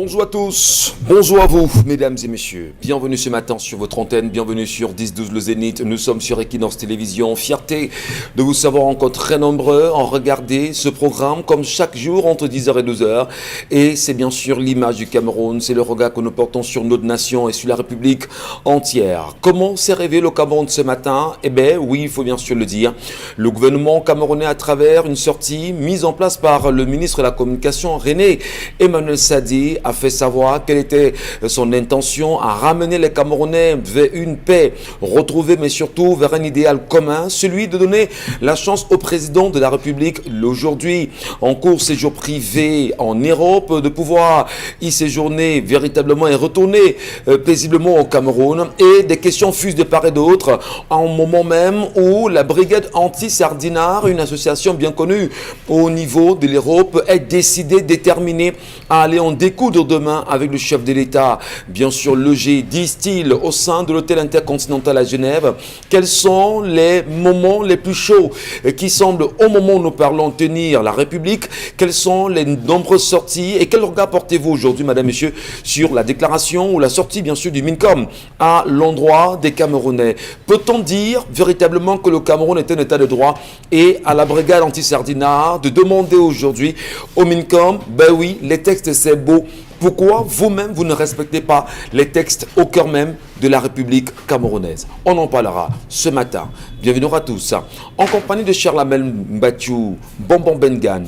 Bonjour à tous, bonjour à vous, mesdames et messieurs. Bienvenue ce matin sur votre antenne, bienvenue sur 10-12 le Zénith. Nous sommes sur Equinox Télévision. Fierté de vous savoir encore très nombreux en regarder ce programme comme chaque jour entre 10h et 12h. Et c'est bien sûr l'image du Cameroun, c'est le regard que nous portons sur notre nation et sur la République entière. Comment s'est réveillé le Cameroun ce matin? Eh bien, oui, il faut bien sûr le dire. Le gouvernement camerounais, à travers une sortie mise en place par le ministre de la Communication, René Emmanuel Sadi, a fait savoir quelle était son intention à ramener les Camerounais vers une paix retrouvée, mais surtout vers un idéal commun, celui de donner la chance au président de la République, aujourd'hui en cours séjour privé en Europe, de pouvoir y séjourner véritablement et retourner paisiblement au Cameroun. Et des questions fusent de part et d'autre, en moment même où la brigade anti-sardinard, une association bien connue au niveau de l'Europe, est décidée, déterminée à aller en découdre demain avec le chef de l'État, bien sûr logé, disent-ils, au sein de l'hôtel intercontinental à Genève. Quels sont les moments les plus chauds qui semblent, au moment où nous parlons, tenir la République? Quelles sont les nombreuses sorties et quel regard portez-vous aujourd'hui, madame, messieurs, sur la déclaration ou la sortie, bien sûr, du MINCOM à l'endroit des Camerounais? Peut-on dire véritablement que le Cameroun est un état de droit et à la brigade anti-sardinard de demander aujourd'hui au MINCOM, ben oui, les textes c'est beau, pourquoi vous-même vous ne respectez pas les textes au cœur même de la République camerounaise? On en parlera ce matin. Bienvenue à tous. En compagnie de Charlamel Mbathiou, Bonbon Bengan,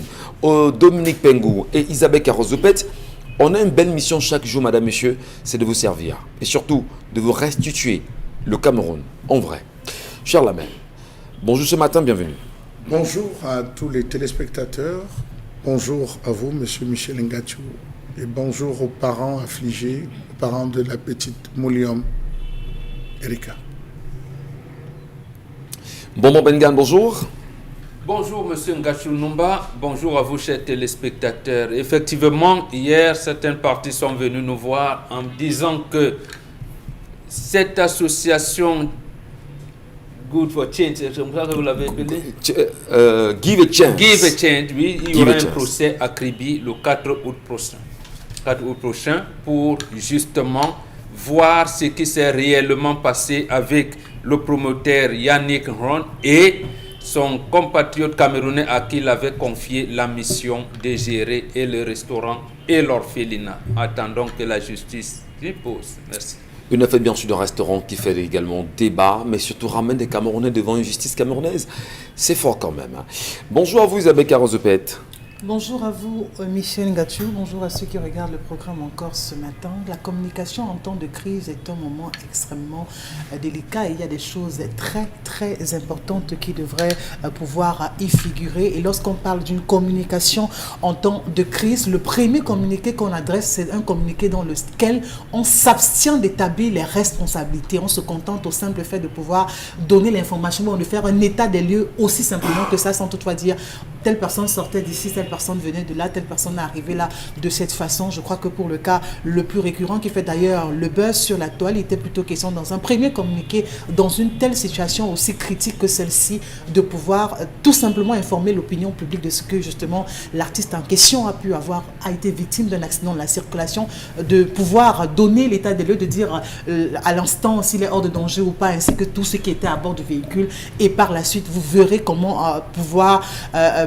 Dominique Pengou et Isabelle Carozopet, on a une belle mission chaque jour, madame, messieurs, c'est de vous servir et surtout de vous restituer le Cameroun en vrai. Charlamel, bonjour ce matin, bienvenue. Bonjour à tous les téléspectateurs. Bonjour à vous, monsieur Michel Ngatiou. Et bonjour aux parents affligés, aux parents de la petite Moulium, Erika. Bonbon Bengan, bonjour. Bonjour monsieur Ngachou Numba, bonjour à vous chers téléspectateurs. Effectivement, hier, certaines parties sont venues nous voir en disant que cette association Good for Change, c'est comme ça que vous l'avez appelé? Give a chance. Give a Change, oui, il y aura un procès à Kribi le 4 août prochain pour justement voir ce qui s'est réellement passé avec le promoteur Yannick Ron et son compatriote camerounais à qui il avait confié la mission de gérer et le restaurant et l'orphelinat. Attendons que la justice s'y pose. Merci. Une affaire bien sûr de restaurant qui fait également débat, mais surtout ramène des Camerounais devant une justice camerounaise. C'est fort quand même. Bonjour à vous Isabelle Carozopet. Bonjour à vous Michel Ngatiou, bonjour à ceux qui regardent le programme encore ce matin. La communication en temps de crise est un moment extrêmement délicat et il y a des choses très importantes qui devraient pouvoir y figurer. Et lorsqu'on parle d'une communication en temps de crise, le premier communiqué qu'on adresse, c'est un communiqué dans lequel on s'abstient d'établir les responsabilités. On se contente au simple fait de pouvoir donner l'information, de faire un état des lieux aussi simplement que ça, sans toutefois dire telle personne sortait d'ici, telle personne venait de là, telle personne est arrivée là de cette façon. Je crois que pour le cas le plus récurrent qui fait d'ailleurs le buzz sur la toile, il était plutôt question dans un premier communiqué, dans une telle situation aussi critique que celle-ci, de pouvoir tout simplement informer l'opinion publique de ce que justement l'artiste en question a pu avoir, a été victime d'un accident de la circulation, de pouvoir donner l'état des lieux, de dire à l'instant s'il est hors de danger ou pas, ainsi que tout ce qui était à bord du véhicule. Et par la suite, vous verrez comment pouvoir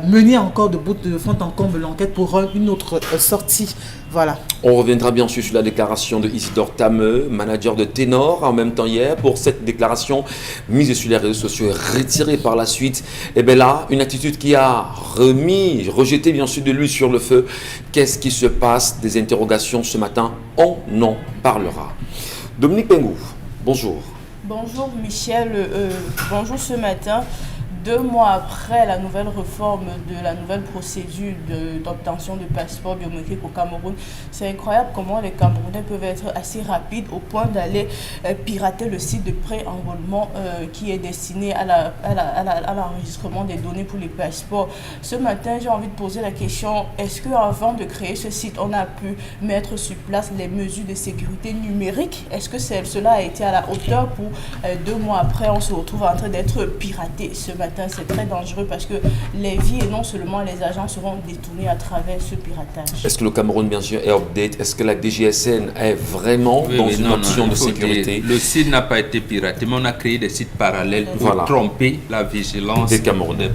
mener encore de bout de fond en comble l'enquête pour une autre sortie. Voilà. On reviendra bien sûr sur la déclaration de Isidore Tameux, manager de Ténor, en même temps hier, pour cette déclaration mise sur les réseaux sociaux et retirée par la suite. Et bien là, une attitude qui a rejeté bien sûr de l'huile sur le feu. Qu'est-ce qui se passe? Des interrogations ce matin, on en parlera. Dominique Pengou, bonjour. Bonjour Michel, bonjour ce matin. 2 mois après la nouvelle réforme de la nouvelle procédure d'obtention de passeport biométrique au Cameroun, c'est incroyable comment les Camerounais peuvent être assez rapides au point d'aller pirater le site de pré-enrôlement qui est destiné à l'enregistrement des données pour les passeports. Ce matin, j'ai envie de poser la question, est-ce qu'avant de créer ce site, on a pu mettre sur place les mesures de sécurité numérique? Est-ce que cela a été à la hauteur pour 2 mois après, on se retrouve en train d'être piraté ce matin? matin, c'est très dangereux parce que les vies et non seulement les agents seront détournés à travers ce piratage. Est-ce que le Cameroun, bien sûr, est update? Est-ce que la DGSN est vraiment dans une option de sécurité? Le site n'a pas été piraté, mais on a créé des sites parallèles pour tromper la vigilance des Camerounais.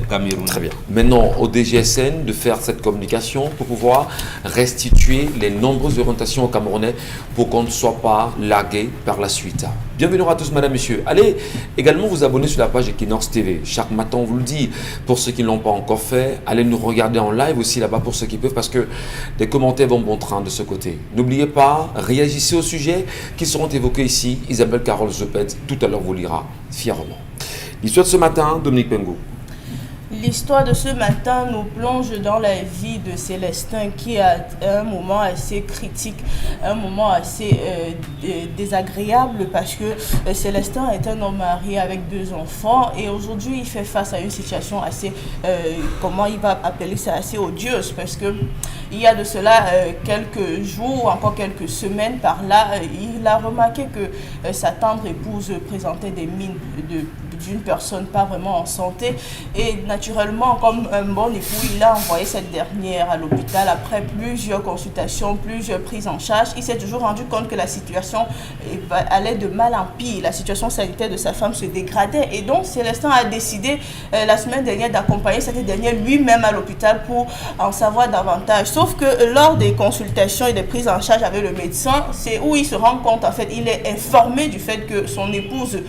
Très bien. Maintenant, au DGSN de faire cette communication pour pouvoir restituer les nombreuses orientations aux Camerounais pour qu'on ne soit pas largué par la suite. Bienvenue à tous, madame, monsieur. Allez également vous abonner sur la page Equinox TV. Chaque matin, on vous le dit. Pour ceux qui ne l'ont pas encore fait, allez nous regarder en live aussi là-bas pour ceux qui peuvent parce que les commentaires vont bon train de ce côté. N'oubliez pas, réagissez aux sujets qui seront évoqués ici. Isabelle Carole Zopet, tout à l'heure, vous lira fièrement. L'histoire de ce matin, Dominique Pengou. L'histoire de ce matin nous plonge dans la vie de Célestin qui a un moment assez critique, un moment assez désagréable parce que Célestin est un homme marié avec 2 enfants et aujourd'hui il fait face à une situation assez, comment il va appeler ça, assez odieuse parce que il y a de cela quelques jours, encore quelques semaines par là, il a remarqué que sa tendre épouse présentait des mines d'une personne pas vraiment en santé et naturellement comme un bon époux il a envoyé cette dernière à l'hôpital après plusieurs consultations, plusieurs prises en charge. Il s'est toujours rendu compte que la situation allait de mal en pire, la situation sanitaire de sa femme se dégradait et donc Célestin a décidé la semaine dernière d'accompagner cette dernière lui-même à l'hôpital pour en savoir davantage, sauf que lors des consultations et des prises en charge avec le médecin, c'est où il se rend compte, en fait il est informé du fait que son épouse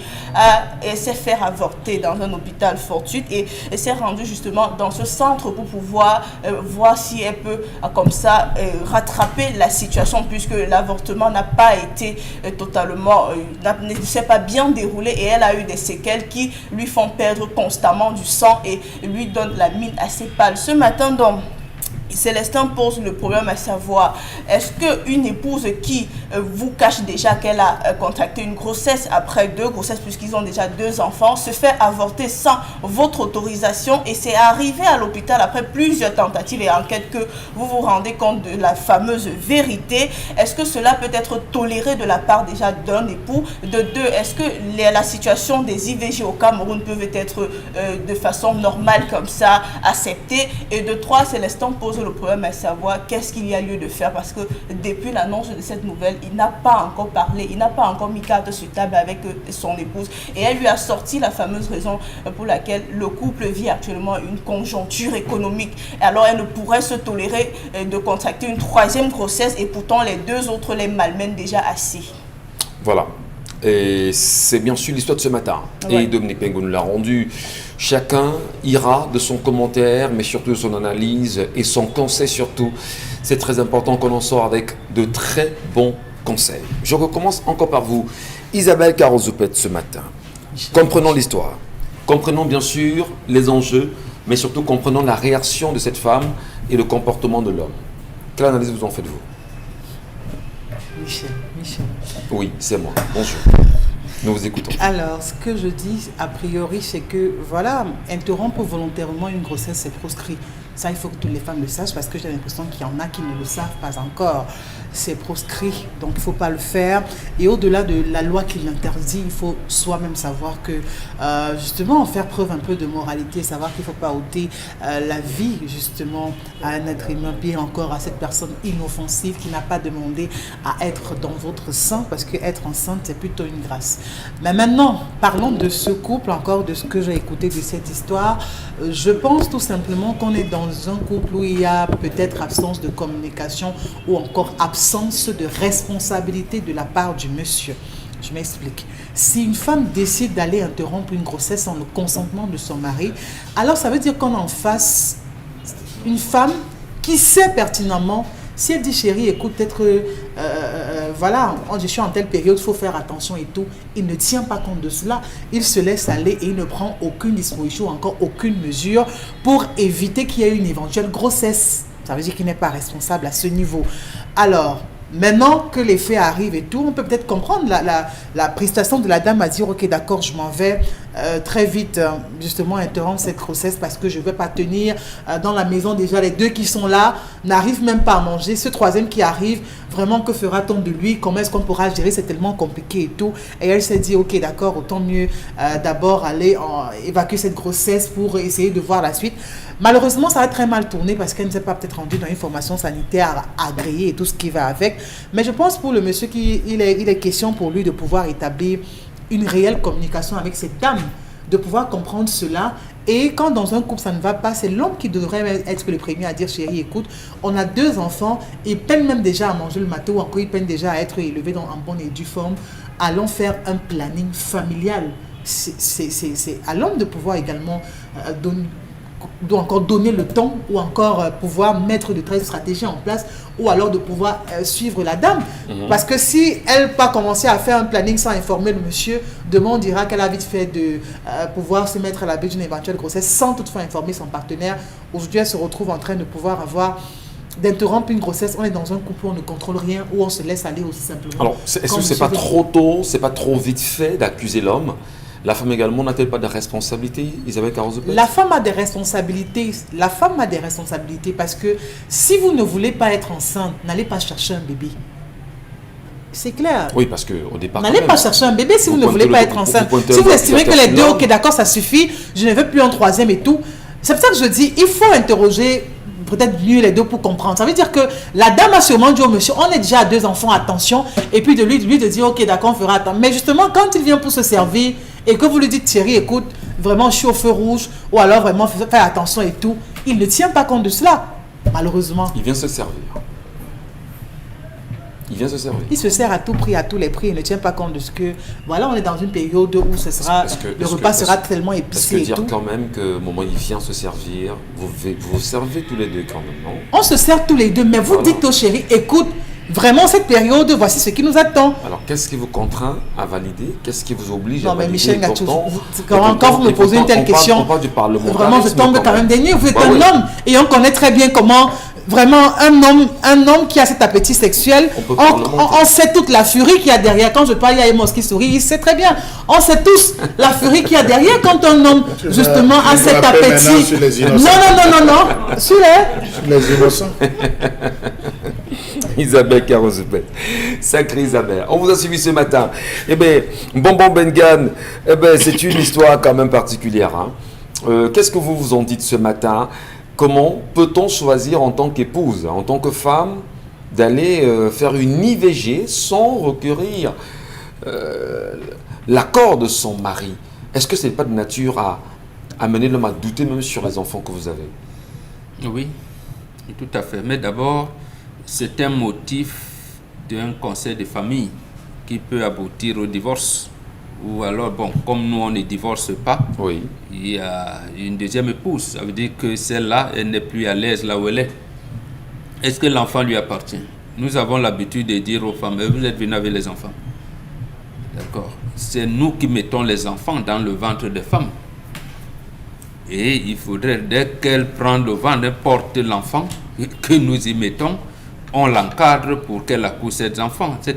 s'est fait avorté dans un hôpital fortuit et s'est rendue justement dans ce centre pour pouvoir voir si elle peut comme ça rattraper la situation puisque l'avortement n'a pas été totalement, ne s'est pas bien déroulé et elle a eu des séquelles qui lui font perdre constamment du sang et lui donnent la mine assez pâle. Ce matin donc, Célestin pose le problème à savoir, est-ce qu'une épouse qui vous cache déjà qu'elle a contracté une grossesse après 2 grossesses puisqu'ils ont déjà 2 enfants, se fait avorter sans votre autorisation et c'est arrivé à l'hôpital après plusieurs tentatives et enquêtes que vous vous rendez compte de la fameuse vérité? Est-ce que cela peut être toléré de la part déjà d'un époux? De 2, est-ce que la situation des IVG au Cameroun peut être de façon normale comme ça acceptée? Et de 3, Célestin pose le problème à savoir qu'est-ce qu'il y a lieu de faire parce que depuis l'annonce de cette nouvelle, il n'a pas encore parlé, il n'a pas encore mis carte sur table avec son épouse et elle lui a sorti la fameuse raison pour laquelle le couple vit actuellement une conjoncture économique. Alors elle ne pourrait se tolérer de contracter une 3e grossesse et pourtant les 2 autres les malmènent déjà assez. Voilà. Et c'est bien sûr l'histoire de ce matin. Ouais. Et Dominique Pengou nous l'a rendu. Chacun ira de son commentaire, mais surtout de son analyse et son conseil surtout. C'est très important qu'on en sorte avec de très bons conseils. Je recommence encore par vous. Isabelle Carole Zopet ce matin. Comprenons l'histoire. Comprenons bien sûr les enjeux, mais surtout comprenons la réaction de cette femme et le comportement de l'homme. Quelle analyse vous en faites-vous? Michel. Oui, c'est moi. Bonjour. Nous vous écoutons. Alors, ce que je dis a priori, c'est que, voilà, interrompre volontairement une grossesse, c'est proscrit. Ça, il faut que toutes les femmes le sachent parce que j'ai l'impression qu'il y en a qui ne le savent pas encore. C'est proscrit, donc il ne faut pas le faire. Et au-delà de la loi qui l'interdit, il faut soi-même savoir que, justement, faire preuve un peu de moralité, savoir qu'il ne faut pas ôter la vie, justement, à un être humain, pire encore à cette personne inoffensive qui n'a pas demandé à être dans votre sein, parce qu'être enceinte, c'est plutôt une grâce. Mais maintenant, parlons de ce couple, encore de ce que j'ai écouté de cette histoire. Je pense tout simplement qu'on est dans un couple où il y a peut-être absence de communication ou encore absence de responsabilité de la part du monsieur. Je m'explique. Si une femme décide d'aller interrompre une grossesse sans le consentement de son mari, alors ça veut dire qu'on a en face une femme qui sait pertinemment, si elle dit chérie, écoute, peut-être, voilà, je suis en telle période, il faut faire attention et tout. Il ne tient pas compte de cela. Il se laisse aller et il ne prend aucune disposition, encore aucune mesure pour éviter qu'il y ait une éventuelle grossesse. Ça veut dire qu'il n'est pas responsable à ce niveau. Alors, maintenant que les faits arrivent et tout, on peut peut-être comprendre la prestation de la dame à dire, ok, d'accord, je m'en vais, très vite justement interrompre cette grossesse parce que je ne veux pas tenir. Dans la maison déjà, les 2 qui sont là n'arrivent même pas à manger. Ce 3e qui arrive, vraiment que fera-t-on de lui? Comment est-ce qu'on pourra gérer? C'est tellement compliqué et tout. Et elle s'est dit, ok d'accord, autant mieux d'abord aller évacuer cette grossesse pour essayer de voir la suite. Malheureusement, ça a très mal tourné parce qu'elle ne s'est pas peut-être rendue dans une formation sanitaire agréée et tout ce qui va avec. Mais je pense pour le monsieur il est question pour lui de pouvoir établir une réelle communication avec cette dame, de pouvoir comprendre cela. Et quand dans un couple ça ne va pas, c'est l'homme qui devrait être le premier à dire chérie, écoute, on a 2 enfants, ils peinent même déjà à manger le matin ou encore ils peinent déjà à être élevés en bonne et due forme. Allons faire un planning familial. C'est à l'homme de pouvoir également donner le temps ou encore pouvoir mettre de telles stratégies en place ou alors de pouvoir suivre la dame. Parce que si elle n'a pas commencé à faire un planning sans informer le monsieur, demain on dira qu'elle a vite fait de pouvoir se mettre à l'abri d'une éventuelle grossesse sans toutefois informer son partenaire. Aujourd'hui, elle se retrouve en train de pouvoir d'interrompre une grossesse. On est dans un couple où on ne contrôle rien, où on se laisse aller aussi simplement. Alors, est-ce que c'est pas trop tôt, c'est pas trop vite fait d'accuser l'homme? La femme également n'a-t-elle pas de responsabilité, Isabelle Carozepet? La femme a des responsabilités. La femme a des responsabilités parce que si vous ne voulez pas être enceinte, n'allez pas chercher un bébé. C'est clair. Oui, parce qu'au départ... N'allez pas chercher un bébé si vous ne voulez pas être enceinte. Si vous estimez que les 2, ok, d'accord, ça suffit, je ne veux plus un 3e et tout. C'est pour ça que je dis, il faut interroger peut-être mieux les 2 pour comprendre. Ça veut dire que la dame a sûrement dit au monsieur, on est déjà à 2 enfants, attention, et puis de lui de dire, ok, d'accord, on fera attendre. Mais justement, quand il vient pour se servir et que vous lui dites, chérie, écoute, vraiment, je suis au feu rouge, ou alors vraiment, fais attention et tout, il ne tient pas compte de cela, malheureusement. Il vient se servir. Il se sert à tout prix, à tous les prix, il ne tient pas compte de ce que... Voilà, on est dans une période où le repas sera tellement épicé et tout. Est-ce que dire quand même que au moment où il vient se servir, vous servez tous les 2 quand même, non? On se sert tous les 2, mais vous dites au chéri, écoute, vraiment cette période, voici ce qui nous attend. Alors, qu'est-ce qui vous contraint à valider? Qu'est-ce qui vous oblige à valider? Non, mais Michel Ngatou, quand vous me posez une telle question, on parle du parlementarisme, vraiment, je tombe quand même des nues. Vous êtes un homme et on connaît très bien comment... Vraiment, un homme qui a cet appétit sexuel, on sait toute la furie qu'il y a derrière. Quand je parle, il y a Emos qui sourit, il sait très bien. On sait tous la furie qu'il y a derrière quand un homme, justement, a cet appétit. Non. Sur les innocents. Isabelle Carozepet, sacrée Isabelle. On vous a suivi ce matin. Eh bien, Bonbon Bengan, c'est une histoire quand même particulière. Qu'est-ce que vous vous en dites ce matin? Comment peut-on choisir en tant qu'épouse, en tant que femme, d'aller faire une IVG sans requérir l'accord de son mari? Est-ce que ce n'est pas de nature à amener l'homme à douter même sur les enfants que vous avez? Oui, tout à fait. Mais d'abord, c'est un motif d'un conseil de famille qui peut aboutir au divorce. Ou alors, bon, comme nous, on ne divorce pas, oui, il y a une deuxième épouse. Ça veut dire que celle-là, elle n'est plus à l'aise là où elle est. Est-ce que l'enfant lui appartient? Nous avons l'habitude de dire aux femmes, vous êtes venus avec les enfants. D'accord. C'est nous qui mettons les enfants dans le ventre des femmes. Et il faudrait, dès qu'elle prend le ventre, porte l'enfant, que nous y mettons, on l'encadre pour qu'elle accouche cet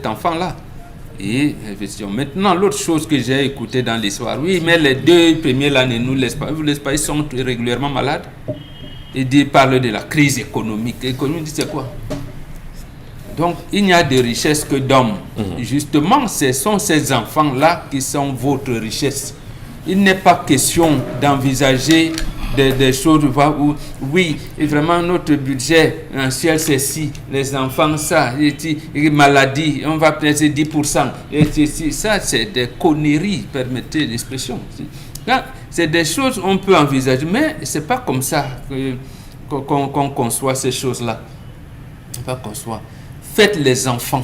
enfant-là. Et maintenant, l'autre chose que j'ai écouté dans l'histoire, oui, mais les 2 premiers là ne nous laissent pas. Vous ne laissez pas, ils sont régulièrement malades. Ils parlent de la crise économique. L'économie, c'est quoi? Donc, il n'y a de richesse que d'hommes. Justement, ce sont ces enfants-là qui sont votre richesse. Il n'est pas question d'envisager des choses où, oui, et vraiment notre budget mensuel c'est si, les enfants ça, et maladie, on va prendre 10%. Et ça, c'est des conneries, permettez l'expression. C'est des choses qu'on peut envisager, mais ce n'est pas comme ça qu'on conçoit ces choses-là. Pas conçoit. Faites les enfants,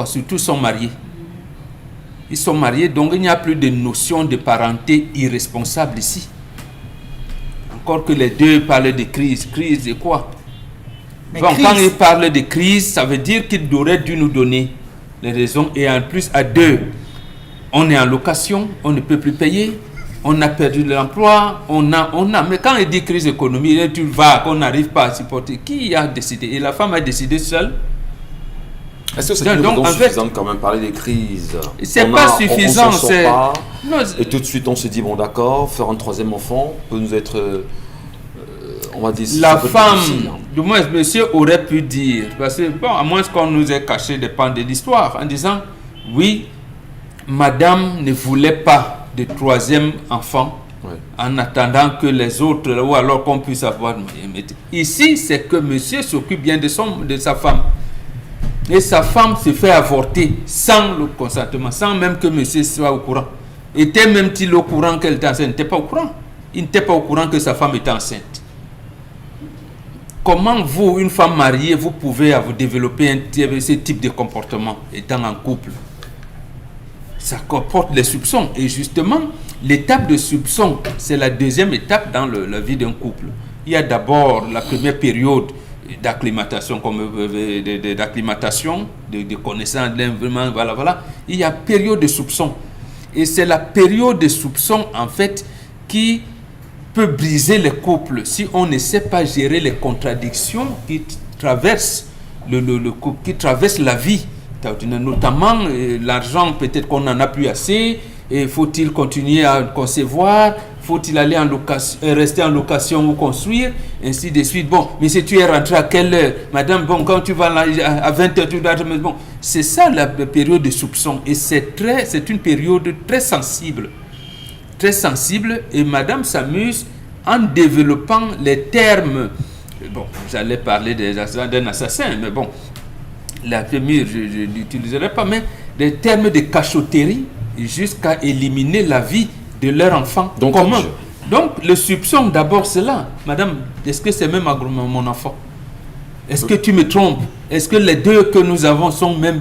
surtout sont mariés. Ils sont mariés, donc il n'y a plus de notion de parenté irresponsable ici. Encore que les 2 parlent de crise. Crise de quoi? Bon, quand ils parlent de crise, ça veut dire qu'ils auraient dû nous donner les raisons. Et en plus, à 2, on est en location, on ne peut plus payer, on a perdu l'emploi, on a. Mais quand il dit crise économique, tu vas, qu'on n'arrive pas à supporter. Qui a décidé? Et la femme a décidé seule? Est-ce que c'est une raison suffisante quand même, parler des crises? C'est pas suffisant. Et tout de suite, on se dit, bon d'accord, faire un troisième enfant peut nous être... on va dire... La femme, du moins, monsieur aurait pu dire, parce que, bon, à moins qu'on nous ait caché des pans de l'histoire, en disant, oui, madame ne voulait pas de troisième enfant, en attendant que les autres, ou alors qu'on puisse avoir... Ici, c'est que monsieur s'occupe bien de sa femme. Et sa femme se fait avorter sans le consentement, sans même que monsieur soit au courant. Était même-il au courant qu'elle était enceinte? Il n'était pas au courant. Il n'était pas au courant que sa femme était enceinte. Comment vous, une femme mariée, vous pouvez développer ce type de comportement étant en couple? Ça comporte les soupçons. Et justement, l'étape de soupçon, c'est la deuxième étape dans la vie d'un couple. Il y a d'abord la première période d'acclimatation, de connaissance, vraiment, voilà. Il y a période de soupçon. Et c'est la période de soupçon, en fait, qui peut briser les couples si on ne sait pas gérer les contradictions qui traversent le couple, qui traversent la vie. Notamment l'argent, peut-être qu'on n'en a plus assez, et faut-il continuer à concevoir, faut-il aller en location, rester en location ou construire, ainsi de suite. Bon, mais si tu es rentré à quelle heure? Madame, bon, quand tu vas là, à 20h, tu dois... Bon, c'est ça la période de soupçon, et c'est une période très sensible, et madame s'amuse en développant les termes. Bon, j'allais parler d'un assassin, mais bon, la première, je n'utiliserai pas, mais des termes de cachotterie jusqu'à éliminer la vie de leur enfant. Donc, comment? Donc, le soupçon, d'abord, c'est là. Madame, est-ce que c'est même mon enfant? Est-ce que tu me trompes? Est-ce que les deux que nous avons sont même...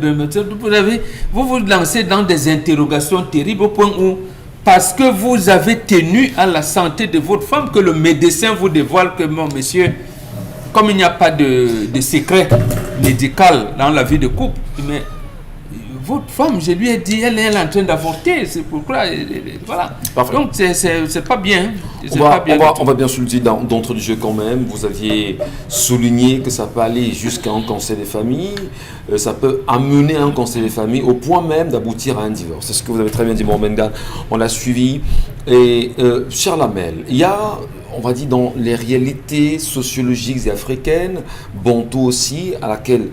Vous lancez dans des interrogations terribles au point où, parce que vous avez tenu à la santé de votre femme, que le médecin vous dévoile que, mon monsieur, comme il n'y a pas de secret médical dans la vie de couple, mais votre femme, je lui ai dit, elle est en train d'avorter, c'est pourquoi, voilà. Parfait. Donc, c'est pas bien. On va bien sûr le dire d'entre du jeu quand même. Vous aviez souligné que ça peut aller jusqu'à un cancer des familles, ça peut amener un cancer des familles au point même d'aboutir à un divorce. C'est ce que vous avez très bien dit, Mohamed Gan. On l'a suivi. Et cher Lamel, il y a, on va dire, dans les réalités sociologiques et africaines, bantou aussi, à laquelle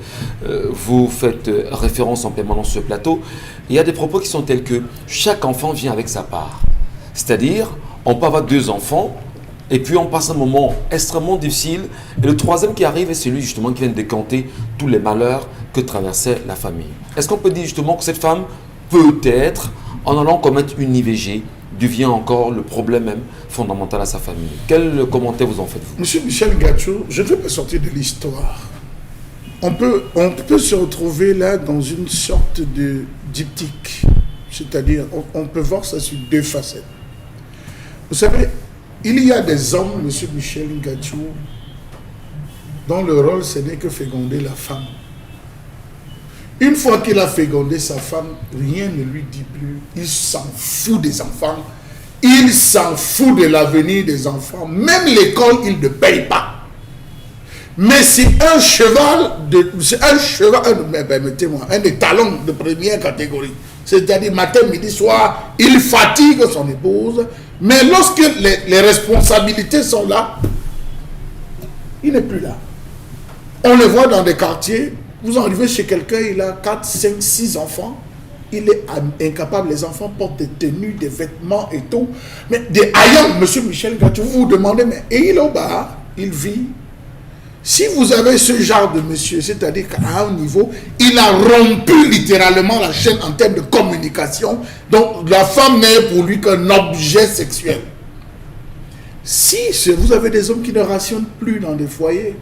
vous faites référence en permanence sur ce plateau, il y a des propos qui sont tels que chaque enfant vient avec sa part. C'est-à-dire, on peut avoir 2 enfants, et puis on passe un moment extrêmement difficile, et le troisième qui arrive est celui justement qui vient de décanter tous les malheurs que traversait la famille. Est-ce qu'on peut dire justement que cette femme, peut-être, en allant commettre une IVG, devient encore le problème même fondamental à sa famille? Quel commentaire vous en faites-vous? Monsieur Michel Ngachou, je ne vais pas sortir de l'histoire. On peut se retrouver là dans une sorte de diptyque. C'est-à-dire, on peut voir ça sur 2 facettes. Vous savez, il y a des hommes, monsieur Michel Ngachou, dont le rôle, ce n'est que féconder la femme. Une fois qu'il a fécondé sa femme, rien ne lui dit plus. Il s'en fout des enfants. Il s'en fout de l'avenir des enfants. Même l'école, il ne paye pas. Mais c'est un cheval, permettez-moi, un étalon de première catégorie. C'est-à-dire matin, midi, soir, il fatigue son épouse. Mais lorsque les responsabilités sont là, il n'est plus là. On le voit dans des quartiers. Vous arrivez chez quelqu'un, il a 4, 5, 6 enfants. Il est incapable, les enfants portent des tenues, des vêtements et tout. Mais des haillons, monsieur Michel Ngachou, vous vous demandez, mais et il est au bar, il vit. Si vous avez ce genre de monsieur, c'est-à-dire qu'à un niveau, il a rompu littéralement la chaîne en termes de communication. Donc la femme n'est pour lui qu'un objet sexuel. Si vous avez des hommes qui ne rationnent plus dans des foyers,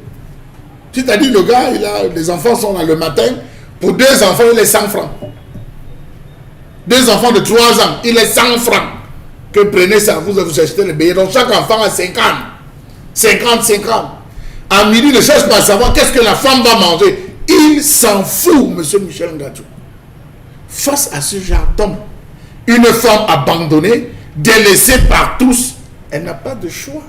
c'est-à-dire le gars, les enfants sont là le matin, pour 2 enfants, il est 100 francs. 2 enfants de 3 ans, il est 100 francs. Que prenez ça, vous achetez le billet. Donc chaque enfant a 50. 50. À midi, il ne cherche pas à savoir qu'est-ce que la femme va manger. Il s'en fout, monsieur Michel Ngachou. Face à ce genre d'homme, une femme abandonnée, délaissée par tous, elle n'a pas de choix.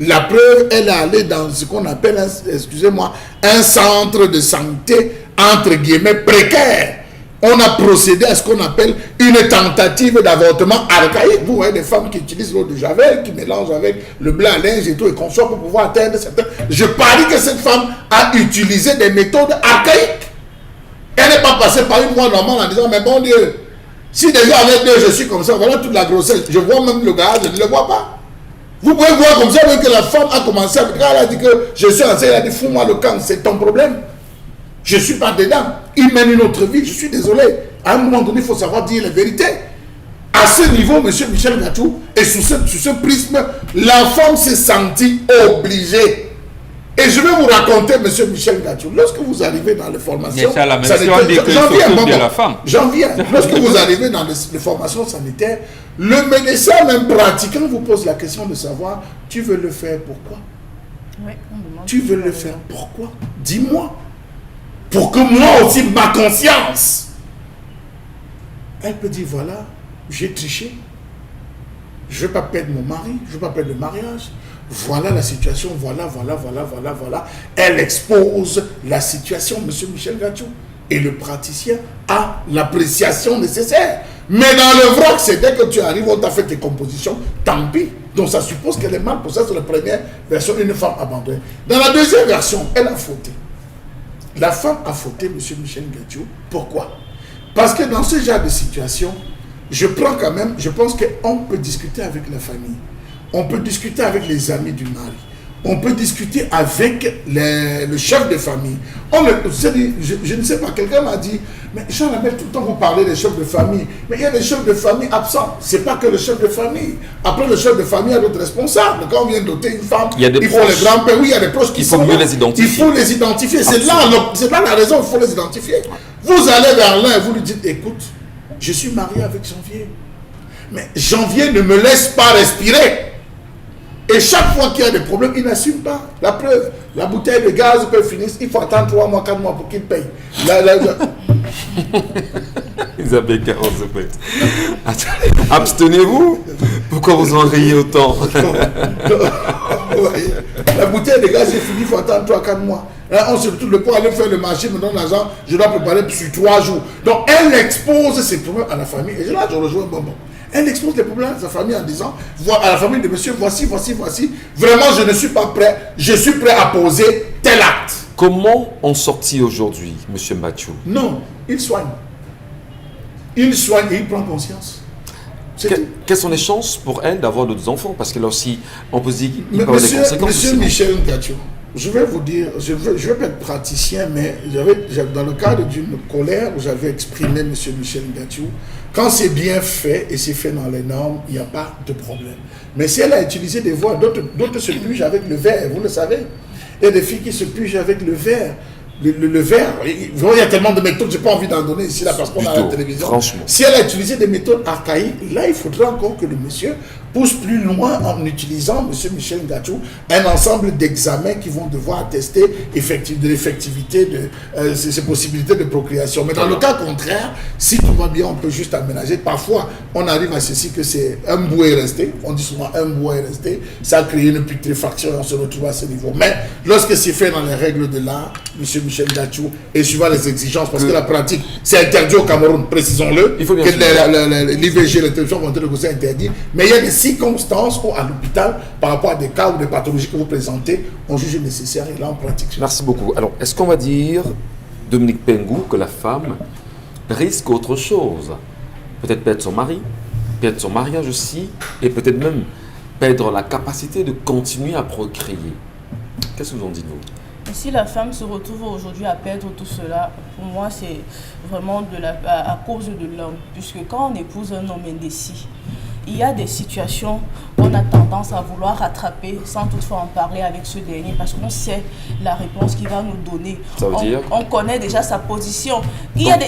La preuve, elle est allée dans ce qu'on appelle, un centre de santé entre guillemets, précaire, on a procédé à ce qu'on appelle une tentative d'avortement archaïque. Vous voyez des femmes qui utilisent l'eau de Javel, qui mélangent avec le blanc à linge et tout, et qu'on soit pour pouvoir atteindre certains. Je parie que cette femme a utilisé des méthodes archaïques. Elle n'est pas passée par une voie normale en disant, mais bon Dieu, si déjà avec deux je suis comme ça, voilà toute la grossesse. Je vois même le gars, je ne le vois pas. Vous pouvez voir comme ça que la femme a commencé à... Elle a dit que je suis enceinte, elle a dit, fous-moi le camp, c'est ton problème. Je ne suis pas dedans. Il mène une autre vie, je suis désolé. À un moment donné, il faut savoir dire la vérité. À ce niveau, M. Michel Ngatsou, et sous ce prisme, la femme s'est sentie obligée. Et je vais vous raconter, M. Michel Ngatsou, lorsque vous arrivez dans les formations sanitaires, j'en viens. Lorsque vous arrivez dans les formations sanitaires, le médecin, même pratiquant, vous pose la question de savoir, tu veux le faire pourquoi? Oui, tu veux le faire pourquoi? Dis-moi. Pour que moi aussi, ma conscience, elle peut dire, voilà, j'ai triché. Je ne veux pas perdre mon mari, je ne veux pas perdre le mariage. Voilà la situation, voilà. Elle expose la situation, M. Michel Ngatsou. Et le praticien a l'appréciation nécessaire. Mais dans le vrac, c'est dès que tu arrives, on t'a fait tes compositions, tant pis. Donc ça suppose qu'elle est mal pour ça. C'est la première version, une femme abandonnée. Dans la deuxième version, elle a fauté. La femme a fauté, M. Michel Ngatsou. Pourquoi? Parce que dans ce genre de situation, je pense qu'on peut discuter avec la famille. On peut discuter avec les amis du mari. On peut discuter avec le chef de famille. Je ne sais pas, quelqu'un m'a dit, mais Jean Lamel, tout le temps vous parlez des chefs de famille, mais il y a des chefs de famille absents. Ce n'est pas que le chef de famille. Après, le chef de famille a d'autres responsables. Quand on vient doter une femme, il faut les grands-pères, oui, il y a des proches qui sont là. Les identifier. Il faut les identifier. C'est là la raison, il faut les identifier. Vous allez vers l'un et vous lui dites, écoute, je suis marié avec Janvier. Mais Janvier ne me laisse pas respirer. Et chaque fois qu'il y a des problèmes, il n'assume pas. La preuve, la bouteille de gaz peut finir, il faut attendre 3 mois, 4 mois pour qu'il paye. Isabelle 40 secondes. Abstenez-vous. Pourquoi vous en riez autant? La bouteille de gaz est finie, il faut attendre 3-4 mois. Là, on se retrouve, le pour aller faire le marché, me donne l'argent, je dois préparer sur 3 jours. Donc elle expose ses problèmes à la famille. Et là, je rejoins Bonbon. Elle expose les problèmes à sa famille en disant, à la famille de monsieur, voici. Vraiment, je ne suis pas prêt. Je suis prêt à poser tel acte. Comment on sortit aujourd'hui, monsieur Mathieu? Non, il soigne. Il soigne et il prend conscience. Quelles sont les chances pour elle d'avoir d'autres enfants? Parce que là aussi, on peut se dire qu'il peut y avoir des conséquences. Monsieur Michel Ngatsou, je vais vous dire, je vais pas être praticien, mais dans le cadre d'une colère où j'avais exprimé monsieur Michel Ngatsou, quand c'est bien fait et c'est fait dans les normes, il n'y a pas de problème. Mais si elle a utilisé des voies, d'autres se pugent avec le verre, vous le savez. Il y a des filles qui se pugent avec le verre. Le verre, il y a tellement de méthodes, je n'ai pas envie d'en donner ici là parce qu'on a la télévision. Franchement. Si elle a utilisé des méthodes archaïques, là il faudra encore que le monsieur pousse plus loin en utilisant, monsieur Michel Ngatsou, un ensemble d'examens qui vont devoir attester de l'effectivité de ces possibilités de procréation. Mais dans le cas contraire, si tout va bien, on peut juste aménager. Parfois, on arrive à ceci que c'est un bout est resté, on dit souvent un bout est resté, ça a créé une putréfaction et on se retrouve à ce niveau. Mais lorsque c'est fait dans les règles de l'art, monsieur Michel Ngatsou, et suivant les exigences, parce que la pratique, c'est interdit au Cameroun, précisons-le, que l'IVG, l'interruption volontaire de grossesse est interdit, mais il y a des circonstances où à l'hôpital, par rapport à des cas ou des pathologies que vous présentez, on juge nécessaire et là on pratique. Merci beaucoup. Alors, est-ce qu'on va dire, Dominique Pengou, que la femme risque autre chose? Peut-être perdre son mari, perdre son mariage aussi, et peut-être même perdre la capacité de continuer à procréer. Qu'est-ce que vous en dites, vous? Et si la femme se retrouve aujourd'hui à perdre tout cela, pour moi, c'est vraiment à cause de l'homme. Puisque quand on épouse un homme indécis, il y a des situations où on a tendance à vouloir rattraper sans toutefois en parler avec ce dernier parce qu'on sait la réponse qu'il va nous donner. Ça veut dire on connaît déjà sa position. Il y a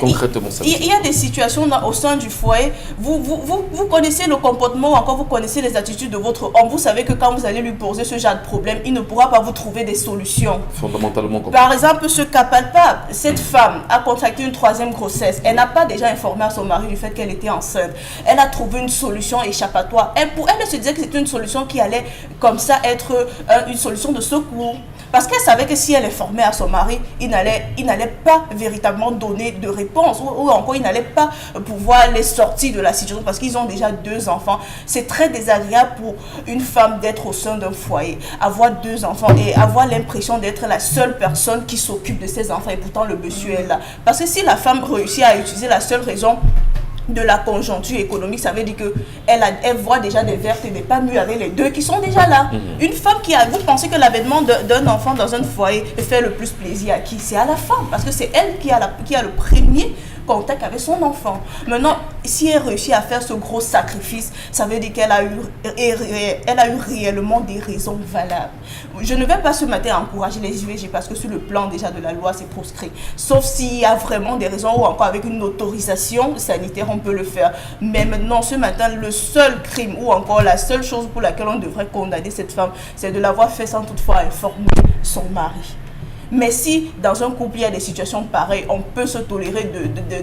des situations au sein du foyer, vous connaissez le comportement ou encore vous connaissez les attitudes de votre homme. Vous savez que quand vous allez lui poser ce genre de problème, il ne pourra pas vous trouver des solutions. Fondamentalement comme Par exemple, ce cas palpable, cette femme a contracté une 3e grossesse. Elle n'a pas déjà informé à son mari du fait qu'elle était enceinte. Elle a trouvé une solution échappatoire. Elle se disait que c'était une solution qui allait comme ça être une solution de secours. Parce qu'elle savait que si elle informait à son mari, il n'allait pas véritablement donner de réponse, ou encore il n'allait pas pouvoir les sortir de la situation, parce qu'ils ont déjà 2 enfants. C'est très désagréable pour une femme d'être au sein d'un foyer, avoir 2 enfants et avoir l'impression d'être la seule personne qui s'occupe de ses enfants, et pourtant le monsieur est là. Parce que si la femme réussit à utiliser la seule raison de la conjoncture économique, ça veut dire qu'elle voit déjà des vertes et des pas mûres avec les 2 qui sont déjà là. Une femme vous pensez que l'avènement d'un enfant dans un foyer fait le plus plaisir à qui? C'est à la femme, parce que c'est elle qui a le premier contact avec son enfant. Maintenant, si elle réussit à faire ce gros sacrifice, ça veut dire qu'elle a eu réellement des raisons valables. Je ne vais pas ce matin encourager les IVG parce que sur le plan déjà de la loi, c'est proscrit. Sauf s'il y a vraiment des raisons, ou encore avec une autorisation sanitaire, on peut le faire. Mais maintenant, ce matin, le seul crime, ou encore la seule chose pour laquelle on devrait condamner cette femme, c'est de l'avoir fait sans toutefois informer son mari. Mais si dans un couple il y a des situations pareilles, on peut se tolérer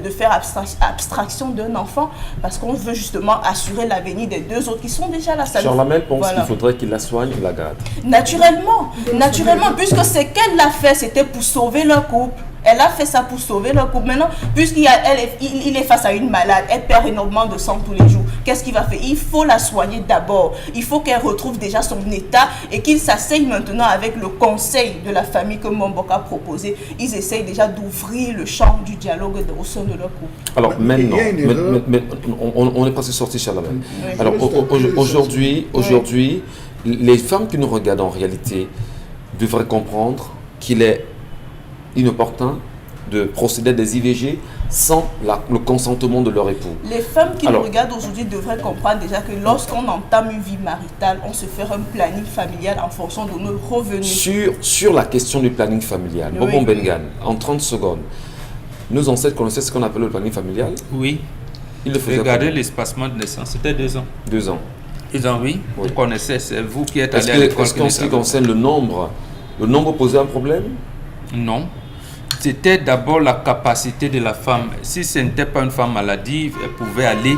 de faire abstraction d'un enfant parce qu'on veut justement assurer l'avenir des 2 autres qui sont déjà là. Charlamel pense qu'il faudrait qu'il la soigne, la garde. Naturellement, puisque ce qu'elle l'a fait, c'était pour sauver leur couple. Elle a fait ça pour sauver leur couple. Maintenant, puisqu'il est face à une malade, elle perd énormément de sang tous les jours. Qu'est-ce qu'il va faire? Il faut la soigner d'abord. Il faut qu'elle retrouve déjà son état et qu'il s'asseye maintenant avec le conseil de la famille que Momboka a proposé. Ils essayent déjà d'ouvrir le champ du dialogue au sein de leur couple. Alors maintenant, on est presque sorti, Charlamel. Oui. Alors aujourd'hui, les femmes qui nous regardent en réalité devraient comprendre qu'il est inopportun de procéder à des IVG sans le consentement de leur époux. Les femmes qui nous regardent aujourd'hui devraient comprendre déjà que lorsqu'on entame une vie maritale, on se fait un planning familial en fonction de nos revenus. Sur la question du planning familial, oui. Bobon Bengan, en 30 secondes, nos ancêtres connaissaient ce qu'on appelle le planning familial? Oui. Ils le faisaient. Regardez l'espacement de naissance, c'était 2 ans. 2 ans. Oui. Vous connaissez, c'est vous qui êtes allé à l'école. Est-ce qu'en ce qui concerne le nombre posait un problème? Non. C'était d'abord la capacité de la femme. Si ce n'était pas une femme maladive, elle pouvait aller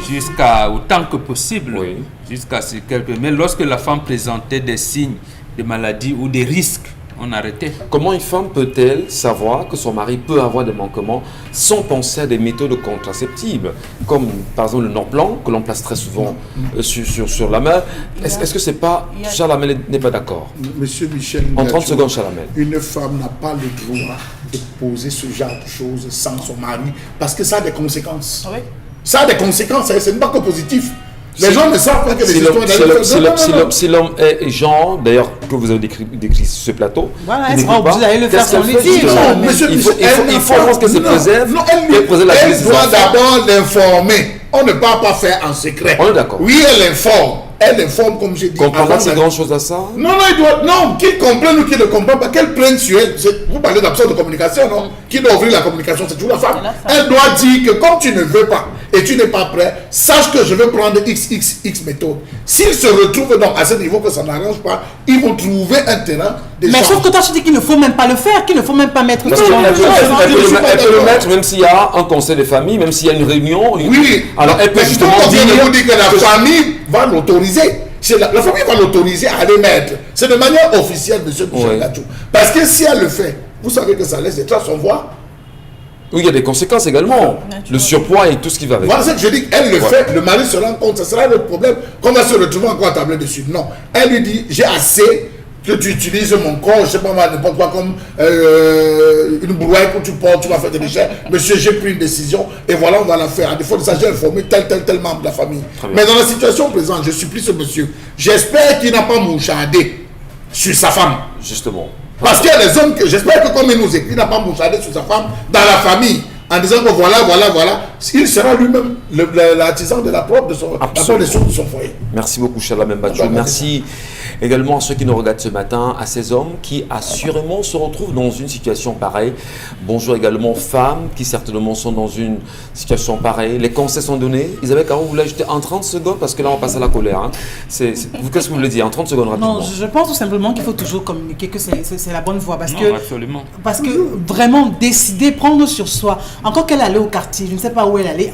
jusqu'à autant que possible, oui. Jusqu'à ce quelques. Mais lorsque la femme présentait des signes de maladie ou des risques, on arrêtait. Comment une femme peut-elle savoir que son mari peut avoir des manquements sans penser à des méthodes contraceptives, comme par exemple le Norplan, que l'on place très souvent sur la main? Est-ce que c'est pas... Charlamel n'est pas d'accord? Monsieur Michel, en 30 secondes, Charlamel. Une femme n'a pas le droit de poser ce genre de choses sans son mari, parce que ça a des conséquences. Oui. Ça a des conséquences, ce n'est pas que positif. Les gens ne savent pas que les histoires si l'homme est genre, d'ailleurs, que vous avez décrit sur ce plateau, voilà, elle sera obligée d'aller le faire son litige. Il faut voir ce qu'elle se préserve. Elle doit d'abord l'informer. On ne peut pas faire en secret. On est d'accord. Oui, elle informe, comme j'ai dit. Comprendre ces grandes choses à ça? Non, qu'il comprenne ou qu'il ne comprenne pas, qu'elle prenne sur elle. Vous parlez d'absence de communication, non? Qui doit ouvrir la communication, c'est toujours la femme. Elle doit dire que comme tu ne veux pas et tu n'es pas prêt, sache que je vais prendre x méthodes. S'ils se retrouvent donc à ce niveau que ça n'arrange pas, ils vont trouver un terrain. Mais sauf que toi tu dis qu'il ne faut même pas le faire, qu'il ne faut même pas mettre. Elle peut le mettre même s'il y a un conseil de famille, même s'il y a une réunion. Oui. Alors elle peut justement dire que la famille va l'autoriser. La famille va l'autoriser à aller mettre. C'est de manière officielle, monsieur Michel Gadjou. Parce que si elle le fait, vous savez que ça laisse des traces, on voit. Oui, il y a des conséquences également. Le surpoids et tout ce qui va avec. Voilà ce que je dis. Elle le fait, le mari se rend compte, ça sera le problème. Qu'on va se retrouver encore à tabler dessus. Non. Elle lui dit, j'ai assez que tu utilises mon corps, je sais pas moi, n'importe quoi, comme une brouille que tu portes, tu vas faire des déchets. Monsieur, j'ai pris une décision et voilà, on va la faire. À défaut de ça, j'ai informé tel membre de la famille. Mais dans la situation présente, je supplie ce monsieur. J'espère qu'il n'a pas mouchardé sur sa femme. Justement. Parce qu'il y a des hommes que, j'espère que comme il nous écrit, il n'a pas mouchardé sur sa femme dans la famille. En disant que voilà, il sera lui-même l'artisan de la preuve de son foyer. Merci beaucoup, Charlamel Badjo. Merci également à ceux qui nous regardent ce matin, à ces hommes qui assurément se retrouvent dans une situation pareille. Bonjour également aux femmes qui certainement sont dans une situation pareille. Les conseils sont donnés. Isabelle Caron, vous voulez ajouter en 30 secondes parce que là on passe à la colère. Hein. Qu'est-ce que vous voulez dire en 30 secondes rapidement? Non, je pense tout simplement qu'il faut toujours communiquer que c'est la bonne voie. Absolument. Parce que vraiment décider, prendre sur soi. Encore qu'elle allait au quartier, je ne sais pas où elle allait.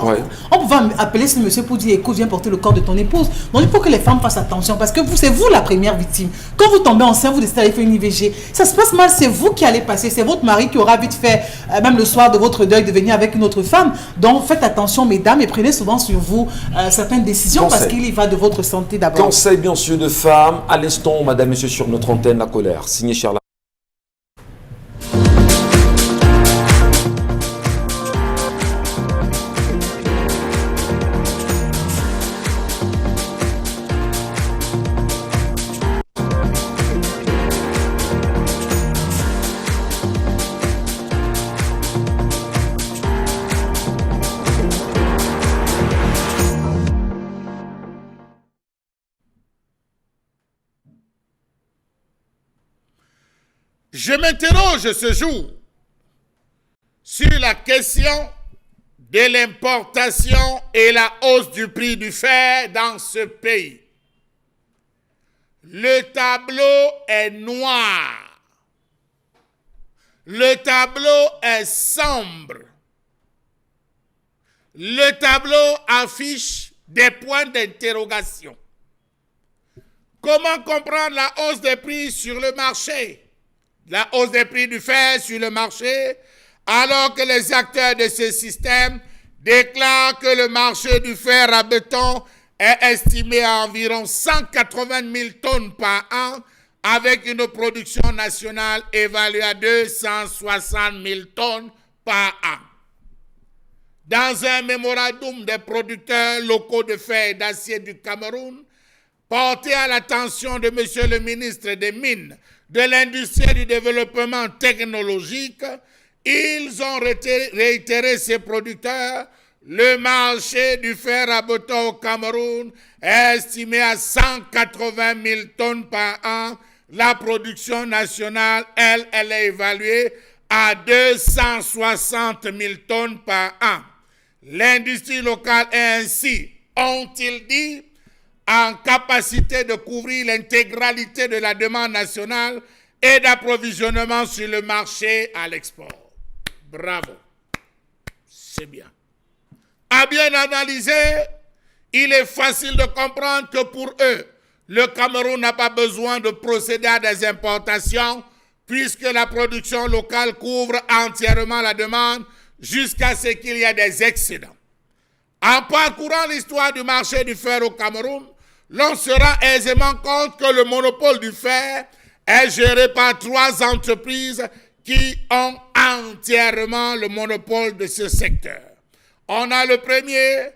On pouvait appeler ce monsieur pour dire écoute, viens porter le corps de ton épouse. Donc il faut que les femmes fassent attention parce que c'est vous la première première victime. Quand vous tombez enceinte, vous décidez d'aller faire une IVG. Ça se passe mal, c'est vous qui allez passer. C'est votre mari qui aura vite fait, même le soir de votre deuil, de venir avec une autre femme. Donc faites attention, mesdames, et prenez souvent sur vous certaines décisions parce qu'il y va de votre santé d'abord. Conseil bien sûr de femmes. À l'instant, madame, monsieur, sur notre antenne, la colère. Signé Charles. Je m'interroge ce jour sur la question de l'importation et la hausse du prix du fer dans ce pays. Le tableau est noir. Le tableau est sombre. Le tableau affiche des points d'interrogation. Comment comprendre la hausse des prix sur le marché? La hausse des prix du fer sur le marché, alors que les acteurs de ce système déclarent que le marché du fer à béton est estimé à environ 180 000 tonnes par an, avec une production nationale évaluée à 260 000 tonnes par an. Dans un mémorandum des producteurs locaux de fer et d'acier du Cameroun, porté à l'attention de M. le ministre des Mines, de l'industrie et du développement technologique, ils ont réitéré ces producteurs. Le marché du fer à béton au Cameroun est estimé à 180 000 tonnes par an. La production nationale, elle est évaluée à 260 000 tonnes par an. L'industrie locale est ainsi, ont-ils dit, en capacité de couvrir l'intégralité de la demande nationale et d'approvisionnement sur le marché à l'export. Bravo. C'est bien. À bien analyser, il est facile de comprendre que pour eux, le Cameroun n'a pas besoin de procéder à des importations puisque la production locale couvre entièrement la demande jusqu'à ce qu'il y ait des excédents. En parcourant l'histoire du marché du fer au Cameroun, l'on se rend aisément compte que le monopole du fer est géré par 3 entreprises qui ont entièrement le monopole de ce secteur. On a le premier,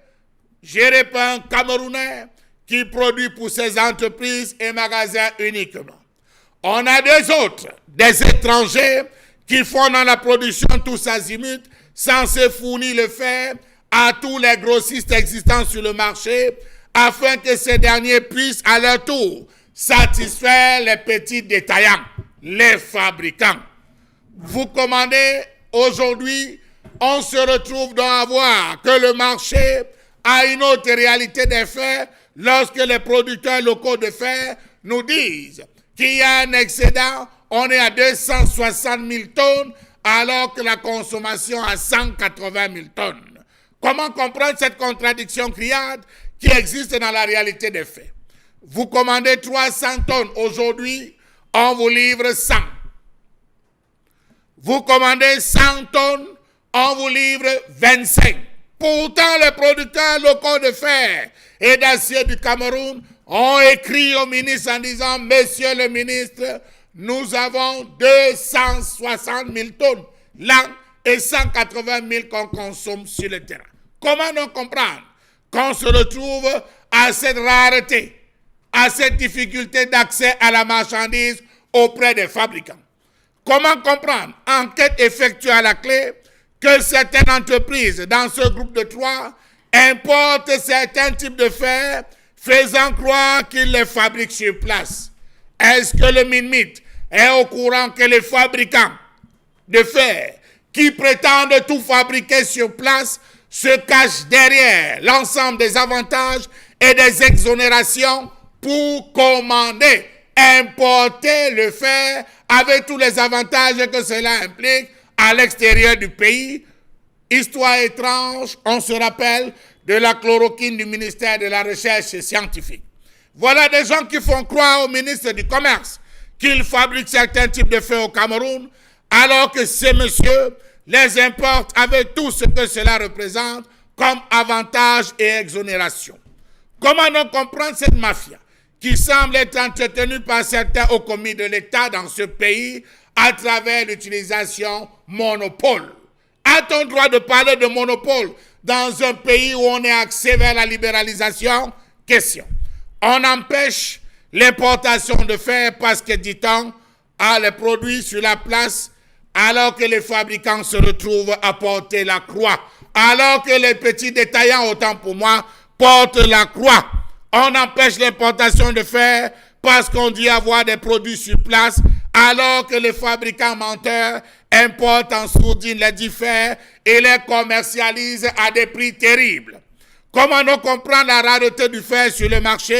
géré par un Camerounais, qui produit pour ses entreprises et magasins uniquement. On a 2 autres, des étrangers, qui font dans la production tous azimuts, censés fournir le fer à tous les grossistes existants sur le marché, afin que ces derniers puissent à leur tour satisfaire les petits détaillants, les fabricants. Vous commandez aujourd'hui, on se retrouve donc à voir que le marché a une autre réalité des faits lorsque les producteurs locaux de fer nous disent qu'il y a un excédent, on est à 260 000 tonnes alors que la consommation à 180 000 tonnes. Comment comprendre cette contradiction criarde qui existe dans la réalité des faits? Vous commandez 300 tonnes aujourd'hui, on vous livre 100. Vous commandez 100 tonnes, on vous livre 25. Pourtant, les producteurs locaux de fer et d'acier du Cameroun ont écrit au ministre en disant « Monsieur le ministre, nous avons 260 000 tonnes l'an et 180 000 qu'on consomme sur le terrain. » Comment donc comprendre qu'on se retrouve à cette rareté, à cette difficulté d'accès à la marchandise auprès des fabricants? Comment comprendre, enquête effectuée à la clé, que certaines entreprises dans ce groupe de 3 importent certains types de fer, faisant croire qu'ils les fabriquent sur place? Est-ce que le MINMIT est au courant que les fabricants de fer qui prétendent tout fabriquer sur place se cachent derrière l'ensemble des avantages et des exonérations pour commander, importer le fer avec tous les avantages que cela implique à l'extérieur du pays? Histoire étrange, on se rappelle de la chloroquine du ministère de la Recherche scientifique. Voilà des gens qui font croire au ministre du Commerce qu'il fabrique certains types de fer au Cameroun, alors que ces messieurs les importent avec tout ce que cela représente comme avantage et exonération. Comment donc comprendre cette mafia qui semble être entretenue par certains hauts commis de l'État dans ce pays à travers l'utilisation monopole? A-t-on droit de parler de monopole dans un pays où on est axé vers la libéralisation? Question. On empêche l'importation de fer parce que, dit-on, les produits sur la place, alors que les fabricants se retrouvent à porter la croix, alors que les petits détaillants, autant pour moi, portent la croix. On empêche l'importation de fer parce qu'on dit avoir des produits sur place, alors que les fabricants menteurs importent en sourdine les dits fers et les commercialisent à des prix terribles. Comment nous comprendre la rareté du fer sur le marché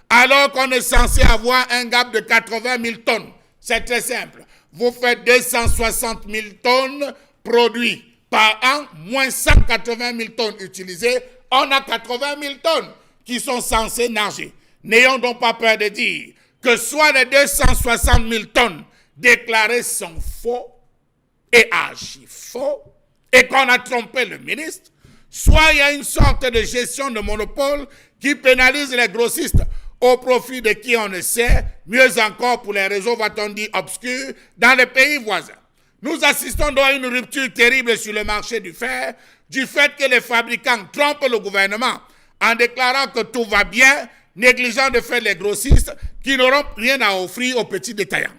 alors qu'on est censé avoir un gap de 80 000 tonnes? C'est très simple. Vous faites 260 000 tonnes produits par an, moins 180 000 tonnes utilisées. On a 80 000 tonnes qui sont censées nager. N'ayons donc pas peur de dire que soit les 260 000 tonnes déclarées sont faux et archi faux et qu'on a trompé le ministre, soit il y a une sorte de gestion de monopole qui pénalise les grossistes au profit de qui on ne sait, mieux encore pour les réseaux, va-t-on dire, obscurs, dans les pays voisins. Nous assistons donc à une rupture terrible sur le marché du fer, du fait que les fabricants trompent le gouvernement en déclarant que tout va bien, négligeant de faire les grossistes qui n'auront rien à offrir aux petits détaillants.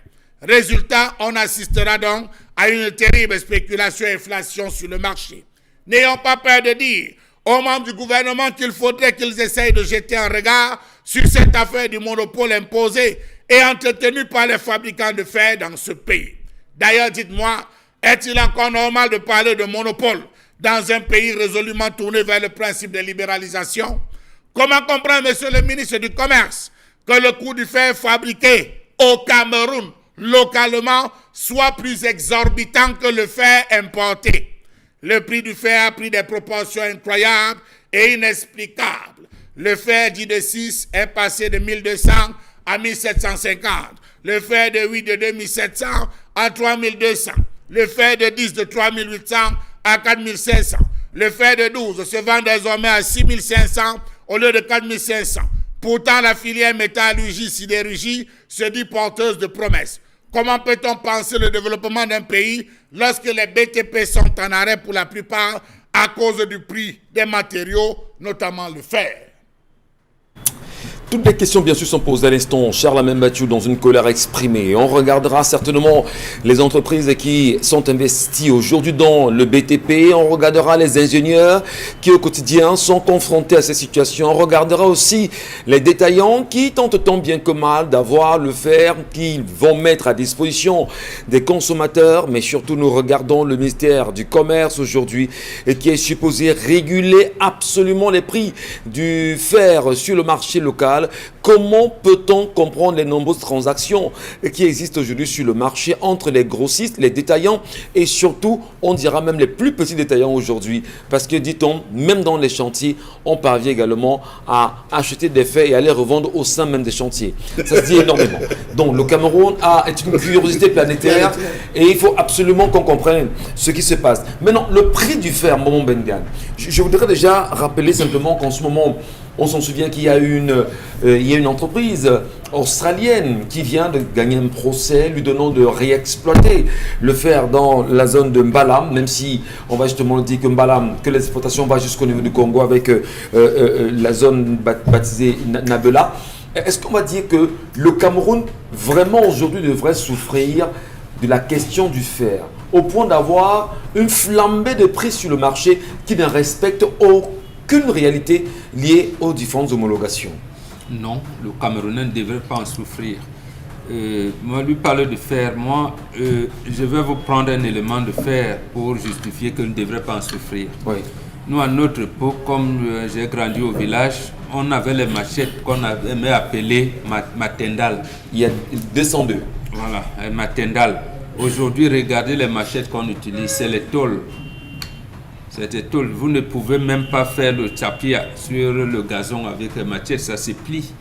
Résultat, on assistera donc à une terrible spéculation et inflation sur le marché. N'ayons pas peur de dire aux membres du gouvernement qu'il faudrait qu'ils essayent de jeter un regard sur cette affaire du monopole imposé et entretenu par les fabricants de fer dans ce pays. D'ailleurs, dites-moi, est-il encore normal de parler de monopole dans un pays résolument tourné vers le principe de libéralisation? Comment comprendre, monsieur le ministre du Commerce, que le coût du fer fabriqué au Cameroun, localement, soit plus exorbitant que le fer importé? Le prix du fer a pris des proportions incroyables et inexplicables. Le fer dit de 6 est passé de 1200 à 1750. Le fer de 8 de 2700 à 3200. Le fer de 10 de 3800 à 4500. Le fer de 12 se vend désormais à 6500 au lieu de 4500. Pourtant, la filière métallurgie-sidérurgie se dit porteuse de promesses. Comment peut-on penser le développement d'un pays lorsque les BTP sont en arrêt pour la plupart à cause du prix des matériaux, notamment le fer? Toutes les questions, bien sûr, sont posées à l'instant. Charles Amembatou, dans une colère exprimée. On regardera certainement les entreprises qui sont investies aujourd'hui dans le BTP. On regardera les ingénieurs qui, au quotidien, sont confrontés à ces situations. On regardera aussi les détaillants qui tentent tant bien que mal d'avoir le fer qu'ils vont mettre à disposition des consommateurs. Mais surtout, nous regardons le ministère du Commerce aujourd'hui et qui est supposé réguler absolument les prix du fer sur le marché local. Comment peut-on comprendre les nombreuses transactions qui existent aujourd'hui sur le marché entre les grossistes, les détaillants et surtout, on dira même les plus petits détaillants aujourd'hui? Parce que, dit-on, même dans les chantiers, on parvient également à acheter des fers et à les revendre au sein même des chantiers. Ça se dit énormément. Donc, le Cameroun est une curiosité planétaire et il faut absolument qu'on comprenne ce qui se passe. Maintenant, le prix du fer, Maman Bengan, je voudrais déjà rappeler simplement qu'en ce moment, on s'en souvient qu'il y a une entreprise australienne qui vient de gagner un procès lui donnant de réexploiter le fer dans la zone de Mbalam, même si on va justement dire que Mbalam, que l'exploitation va jusqu'au niveau du Congo avec la zone baptisée Nabela. Est-ce qu'on va dire que le Cameroun vraiment aujourd'hui devrait souffrir de la question du fer au point d'avoir une flambée de prix sur le marché qui ne respecte aucune réalité liée aux différentes homologations? Non, le Camerounais ne devrait pas en souffrir. Moi, lui parler de fer, je vais vous prendre un élément de fer pour justifier qu'il ne devrait pas en souffrir. Oui. Nous, à notre époque, comme j'ai grandi au village, on avait les machettes qu'on aimait appeler matendal. Il y a 202. Voilà, matendal. Aujourd'hui, regardez les machettes qu'on utilise, c'est les tôles. C'est des tôles. Vous ne pouvez même pas faire le tapis sur le gazon avec les machettes, ça se plie.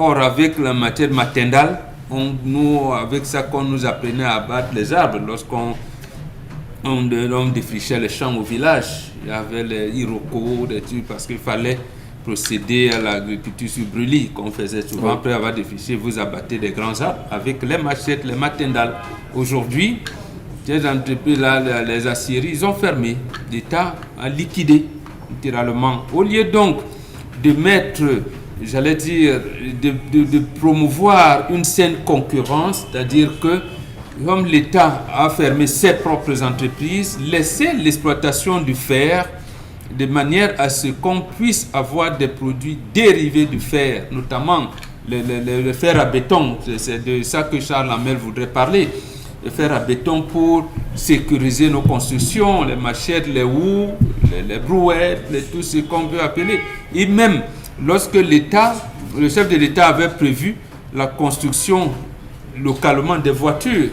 Or, avec la matière matendale, nous, avec ça qu'on nous apprenait à abattre les arbres, lorsqu'on défrichait les champs au village, il y avait les irocos, des trucs, parce qu'il fallait procéder à l'agriculture sur brûlis qu'on faisait souvent. Après avoir défriché, vous abattez des grands arbres avec les machettes, les matendales. Aujourd'hui, ces entreprises-là, les aciéries, ils ont fermé. L'État a liquidé, littéralement. Au lieu donc de mettre, j'allais dire, de promouvoir une saine concurrence, c'est-à-dire que, comme l'État a fermé ses propres entreprises, laisser l'exploitation du fer de manière à ce qu'on puisse avoir des produits dérivés du fer, notamment le fer à béton. C'est de ça que Charles Hamel voudrait parler. Le fer à béton pour sécuriser nos constructions, les machettes, les houes, les brouettes, tout ce qu'on veut appeler. Et même lorsque le chef de l'État avait prévu la construction localement des voitures,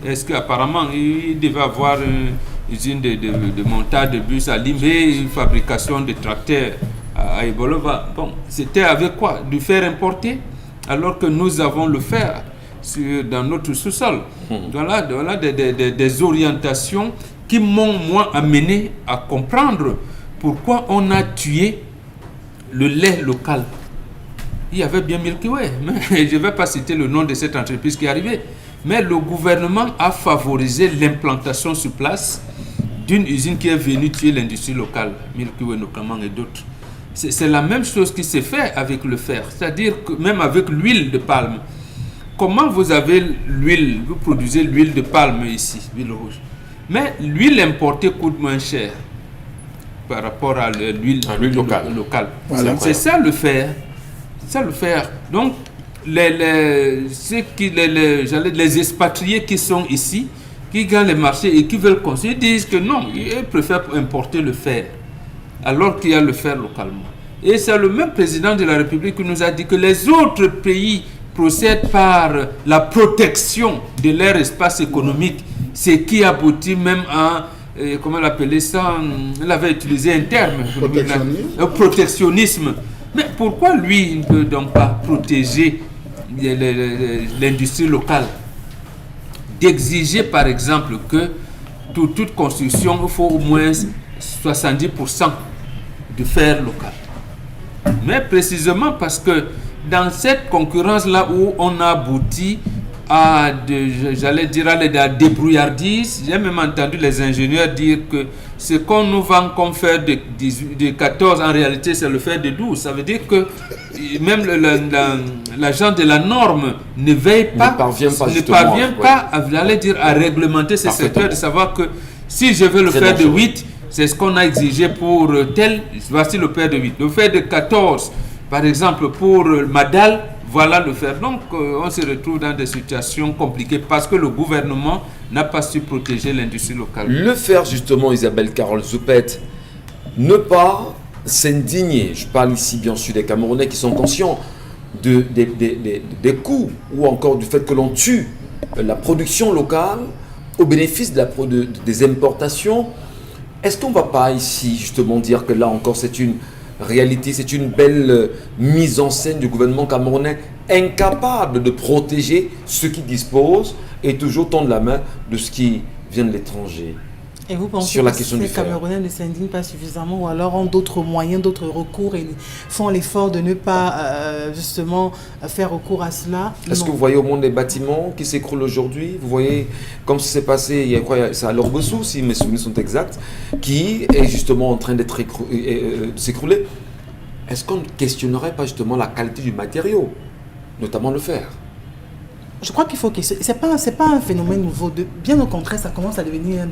est-ce qu'apparemment il devait avoir une usine de montage de bus à Limé, une fabrication de tracteurs à Ebolova. Bon, c'était avec quoi? Du fer importé, alors que nous avons le fer dans notre sous-sol. Voilà des orientations qui m'ont, moi, amené à comprendre pourquoi on a tué le lait local. Il y avait bien Milky Way, mais je ne vais pas citer le nom de cette entreprise qui est arrivée. Mais le gouvernement a favorisé l'implantation sur place d'une usine qui est venue tuer l'industrie locale, Milky Way notamment et d'autres. C'est la même chose qui s'est fait avec le fer, c'est-à-dire que même avec l'huile de palme. Comment vous avez l'huile, vous produisez l'huile de palme ici, l'huile rouge, mais l'huile importée coûte moins cher par rapport à l'huile locale. Voilà. C'est ça le fer. C'est ça le fer. Donc, les expatriés qui sont ici, qui gagnent les marchés et qui veulent construire, disent que non, ils préfèrent importer le fer, alors qu'il y a le fer localement. Et c'est le même président de la République qui nous a dit que les autres pays procèdent par la protection de leur espace économique, ce qui aboutit même à, comment l'appeler ça, il avait utilisé un terme, protectionnisme. Mais pourquoi lui, il ne peut donc pas protéger l'industrie locale? D'exiger par exemple que toute construction, il faut au moins 70% de fer local. Mais précisément parce que dans cette concurrence-là où on a abouti à la débrouillardise, j'ai même entendu les ingénieurs dire que ce qu'on nous vend comme fer de 14, en réalité c'est le fer de 12. Ça veut dire que même l'agent de la norme ne veille pas, ne parvient pas à réglementer ce secteur, de savoir que si je veux le fer de 8, c'est ce qu'on a exigé pour tel, voici le fer de 8. Le fer de 14, par exemple, pour Madal, voilà le fer. Donc, on se retrouve dans des situations compliquées parce que le gouvernement n'a pas su protéger l'industrie locale. Le faire, justement, Isabelle Carole Zoupette, ne pas s'indigner. Je parle ici, bien sûr, des Camerounais qui sont conscients des coûts ou encore du fait que l'on tue la production locale au bénéfice des importations. Est-ce qu'on ne va pas ici, justement, dire que là encore, c'est une réalité, c'est une belle mise en scène du gouvernement camerounais, incapable de protéger ceux qui disposent et toujours tendre la main de ce qui vient de l'étranger? Et vous pensez sur la que question les du fer. Camerounais ne s'indignent pas suffisamment ou alors ont d'autres moyens, d'autres recours et font l'effort de ne pas justement faire recours à cela? Est-ce que vous voyez au monde des bâtiments qui s'écroulent aujourd'hui? Vous voyez comme ça s'est passé, c'est à Lorbossou, si mes souvenirs sont exacts, qui est justement en train d'être s'écrouler. Est-ce qu'on ne questionnerait pas justement la qualité du matériau, notamment le fer? Je crois qu'il faut que c'est pas un phénomène nouveau. Bien au contraire, ça commence à devenir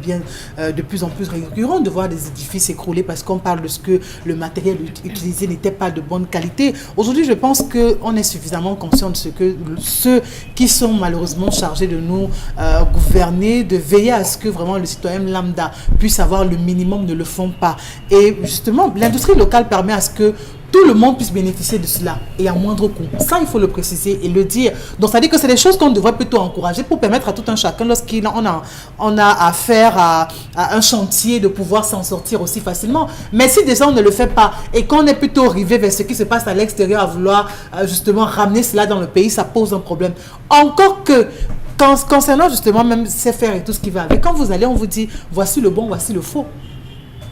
de plus en plus récurrent de voir des édifices s'écrouler parce qu'on parle de ce que le matériel utilisé n'était pas de bonne qualité. Aujourd'hui, je pense qu'on est suffisamment conscient de ce que ceux qui sont malheureusement chargés de nous gouverner, de veiller à ce que vraiment le citoyen lambda puisse avoir le minimum, ne le font pas. Et justement, l'industrie locale permet à ce que tout le monde puisse bénéficier de cela et à moindre coût. Ça, il faut le préciser et le dire. Donc, ça veut dire que c'est des choses qu'on devrait plutôt encourager pour permettre à tout un chacun, on a affaire à un chantier, de pouvoir s'en sortir aussi facilement. Mais si déjà on ne le fait pas et qu'on est plutôt arrivé vers ce qui se passe à l'extérieur à vouloir justement ramener cela dans le pays, ça pose un problème. Encore que, concernant justement même ces fers et tout ce qui va avec, quand vous allez, on vous dit, voici le bon, voici le faux.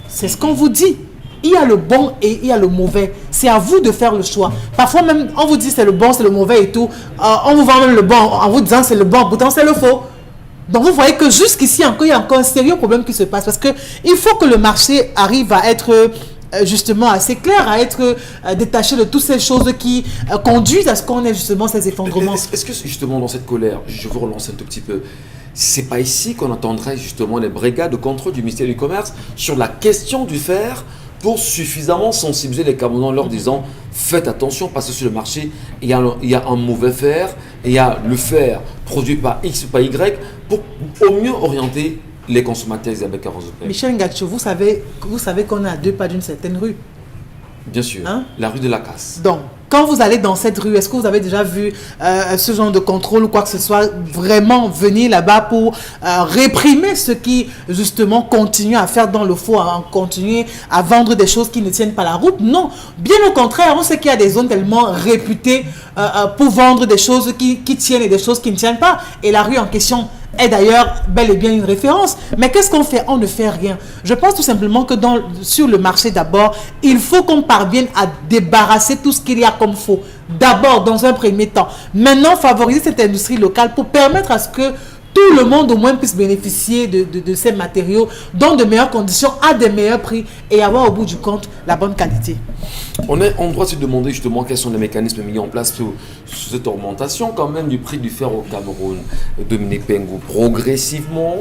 C'est ce qu'on vous dit. Il y a le bon et il y a le mauvais. C'est à vous de faire le choix. Parfois même, on vous dit c'est le bon, c'est le mauvais et tout. On vous vend même le bon en vous disant c'est le bon, pourtant c'est le faux. Donc vous voyez que jusqu'ici, il y a encore un sérieux problème qui se passe. Parce qu'il faut que le marché arrive à être justement assez clair, à être détaché de toutes ces choses qui conduisent à ce qu'on ait justement ces effondrements. Est-ce que justement dans cette colère, je veux relancer un tout petit peu, c'est pas ici qu'on attendrait justement les brigades de contrôle du ministère du Commerce sur la question du fer pour suffisamment sensibiliser les Camerounais en leur disant faites attention parce que sur le marché il y a un mauvais fer et il y a le fer produit par X ou par Y pour au mieux orienter les consommateurs Isabelle Carozopé. Michel Ngacho, vous savez qu'on est à 2 pas d'une certaine rue. Bien sûr, la rue de la Casse. Donc, quand vous allez dans cette rue, est-ce que vous avez déjà vu ce genre de contrôle ou quoi que ce soit vraiment venir là-bas pour réprimer ceux qui, justement, continuent à faire dans le faux, à continuer à vendre des choses qui ne tiennent pas la route? Non. Bien au contraire, on sait qu'il y a des zones tellement réputées pour vendre des choses qui tiennent et des choses qui ne tiennent pas. Et la rue en question est d'ailleurs bel et bien une référence. Mais qu'est-ce qu'on fait? On ne fait rien. Je pense tout simplement que sur le marché d'abord, il faut qu'on parvienne à débarrasser tout ce qu'il y a comme faux. D'abord, dans un premier temps. Maintenant, favoriser cette industrie locale pour permettre à ce que tout le monde au moins puisse bénéficier de ces matériaux dans de meilleures conditions, à des meilleurs prix et avoir au bout du compte la bonne qualité. On est en droit de se demander justement quels sont les mécanismes mis en place sur cette augmentation quand même du prix du fer au Cameroun. Dominique Pengou, progressivement,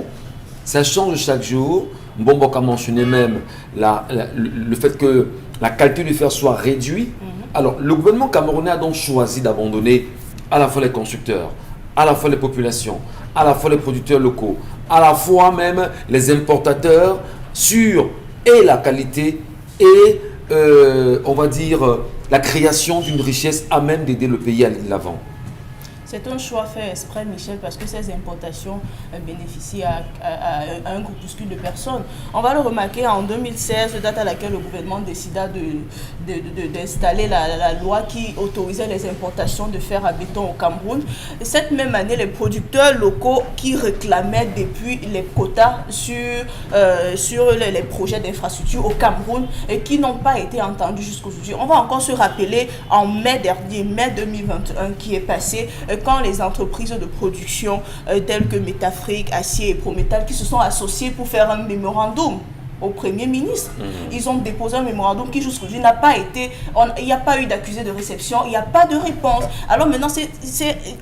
ça change chaque jour. Mbombouk a mentionné même le fait que la qualité du fer soit réduite. Alors, le gouvernement camerounais a donc choisi d'abandonner à la fois les constructeurs, à la fois les populations, à la fois les producteurs locaux, à la fois même les importateurs sur et la qualité et on va dire la création d'une richesse à même d'aider le pays à aller de l'avant. C'est un choix fait exprès, Michel, parce que ces importations bénéficient à un groupuscule de personnes. On va le remarquer en 2016, date à laquelle le gouvernement décida d'installer la loi qui autorisait les importations de fer à béton au Cameroun. Cette même année, les producteurs locaux qui réclamaient depuis les quotas sur les projets d'infrastructure au Cameroun et qui n'ont pas été entendus jusqu'aujourd'hui. On va encore se rappeler en mai dernier, mai 2021 qui est passé, quand les entreprises de production telles que Métafrique, Acier et Prométal qui se sont associées pour faire un mémorandum au Premier ministre. Ils ont déposé un mémorandum qui jusqu'aujourd'hui n'a pas été, il n'y a pas eu d'accusé de réception, il n'y a pas de réponse. Alors maintenant,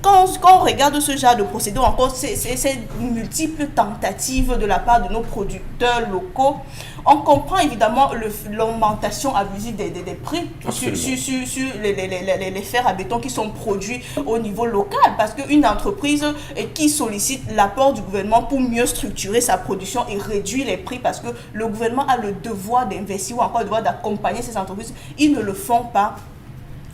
quand on regarde ce genre de procédure, encore c'est multiples tentatives de la part de nos producteurs locaux. On comprend évidemment l'augmentation abusive des prix sur les fers à béton qui sont produits au niveau local, parce qu'une entreprise qui sollicite l'apport du gouvernement pour mieux structurer sa production et réduire les prix, parce que le gouvernement a le devoir d'investir ou encore le devoir d'accompagner ces entreprises, ils ne le font pas.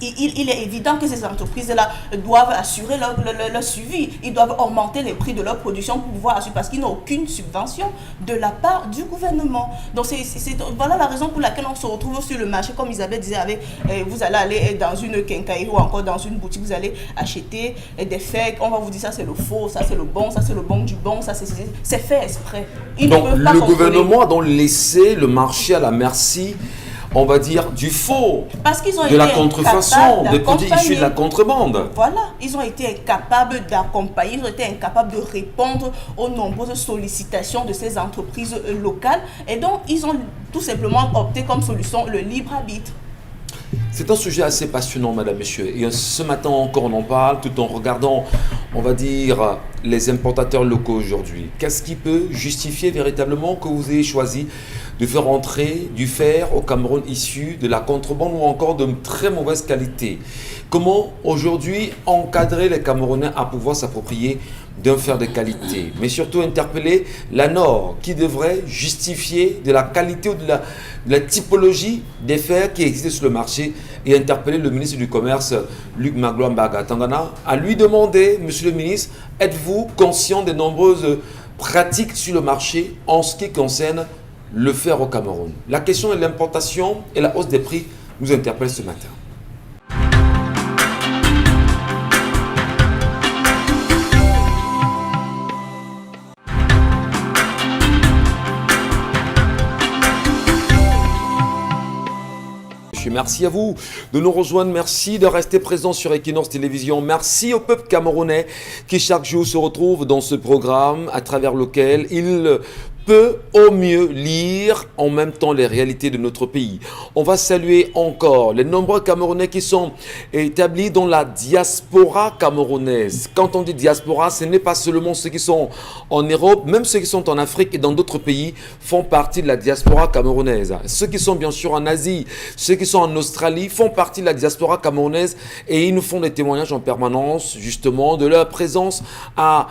Il est évident que ces entreprises-là doivent assurer leur suivi. Ils doivent augmenter les prix de leur production pour pouvoir assurer, parce qu'ils n'ont aucune subvention de la part du gouvernement. Donc, voilà la raison pour laquelle on se retrouve sur le marché, comme Isabelle disait, vous allez aller dans une quincaillerie ou encore dans une boutique, vous allez acheter des fers, on va vous dire ça c'est le faux, ça c'est le bon, ça c'est le bon du bon, ça c'est fait exprès. Donc, le gouvernement a donc laissé le marché à la merci, on va dire, du faux, de la contrefaçon, des produits issus de la contrebande. Voilà, ils ont été incapables d'accompagner, ils ont été incapables de répondre aux nombreuses sollicitations de ces entreprises locales. Et donc, ils ont tout simplement opté comme solution le libre arbitre. C'est un sujet assez passionnant, madame, messieurs. Et ce matin encore, on en parle tout en regardant, on va dire, les importateurs locaux aujourd'hui. Qu'est-ce qui peut justifier véritablement que vous ayez choisi de faire entrer du fer au Cameroun issu de la contrebande ou encore de très mauvaise qualité? Comment aujourd'hui encadrer les Camerounais à pouvoir s'approprier d'un fer de qualité, mais surtout interpeller la Nord qui devrait justifier de la qualité ou de la typologie des fers qui existent sur le marché et interpeller le ministre du Commerce, Luc Magloire Tangana, à lui demander, monsieur le ministre, êtes-vous conscient des nombreuses pratiques sur le marché en ce qui concerne le fer au Cameroun? La question de l'importation et la hausse des prix nous interpelle ce matin. Merci à vous de nous rejoindre, merci de rester présent sur Equinox Télévision, merci au peuple camerounais qui chaque jour se retrouve dans ce programme à travers lequel il peut au mieux lire en même temps les réalités de notre pays. On va saluer encore les nombreux Camerounais qui sont établis dans la diaspora camerounaise. Quand on dit diaspora, ce n'est pas seulement ceux qui sont en Europe, même ceux qui sont en Afrique et dans d'autres pays font partie de la diaspora camerounaise. Ceux qui sont bien sûr en Asie, ceux qui sont en Australie font partie de la diaspora camerounaise et ils nous font des témoignages en permanence justement de leur présence à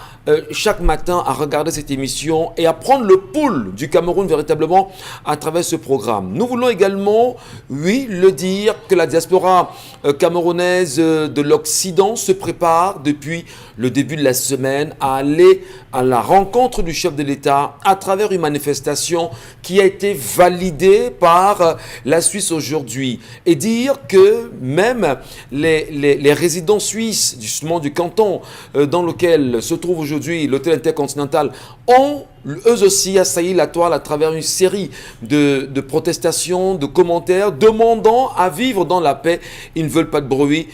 chaque matin à regarder cette émission et à prendre le pouls du Cameroun véritablement à travers ce programme. Nous voulons également, oui, le dire, que la diaspora camerounaise de l'Occident se prépare depuis le début de la semaine à aller à la rencontre du chef de l'État à travers une manifestation qui a été validée par la Suisse aujourd'hui et dire que même les résidents suisses justement du canton dans lequel se trouve aujourd'hui l'hôtel intercontinental ont eux aussi assailli la toile à travers une série de protestations, de commentaires, demandant à vivre dans la paix. Ils ne veulent pas de bruit.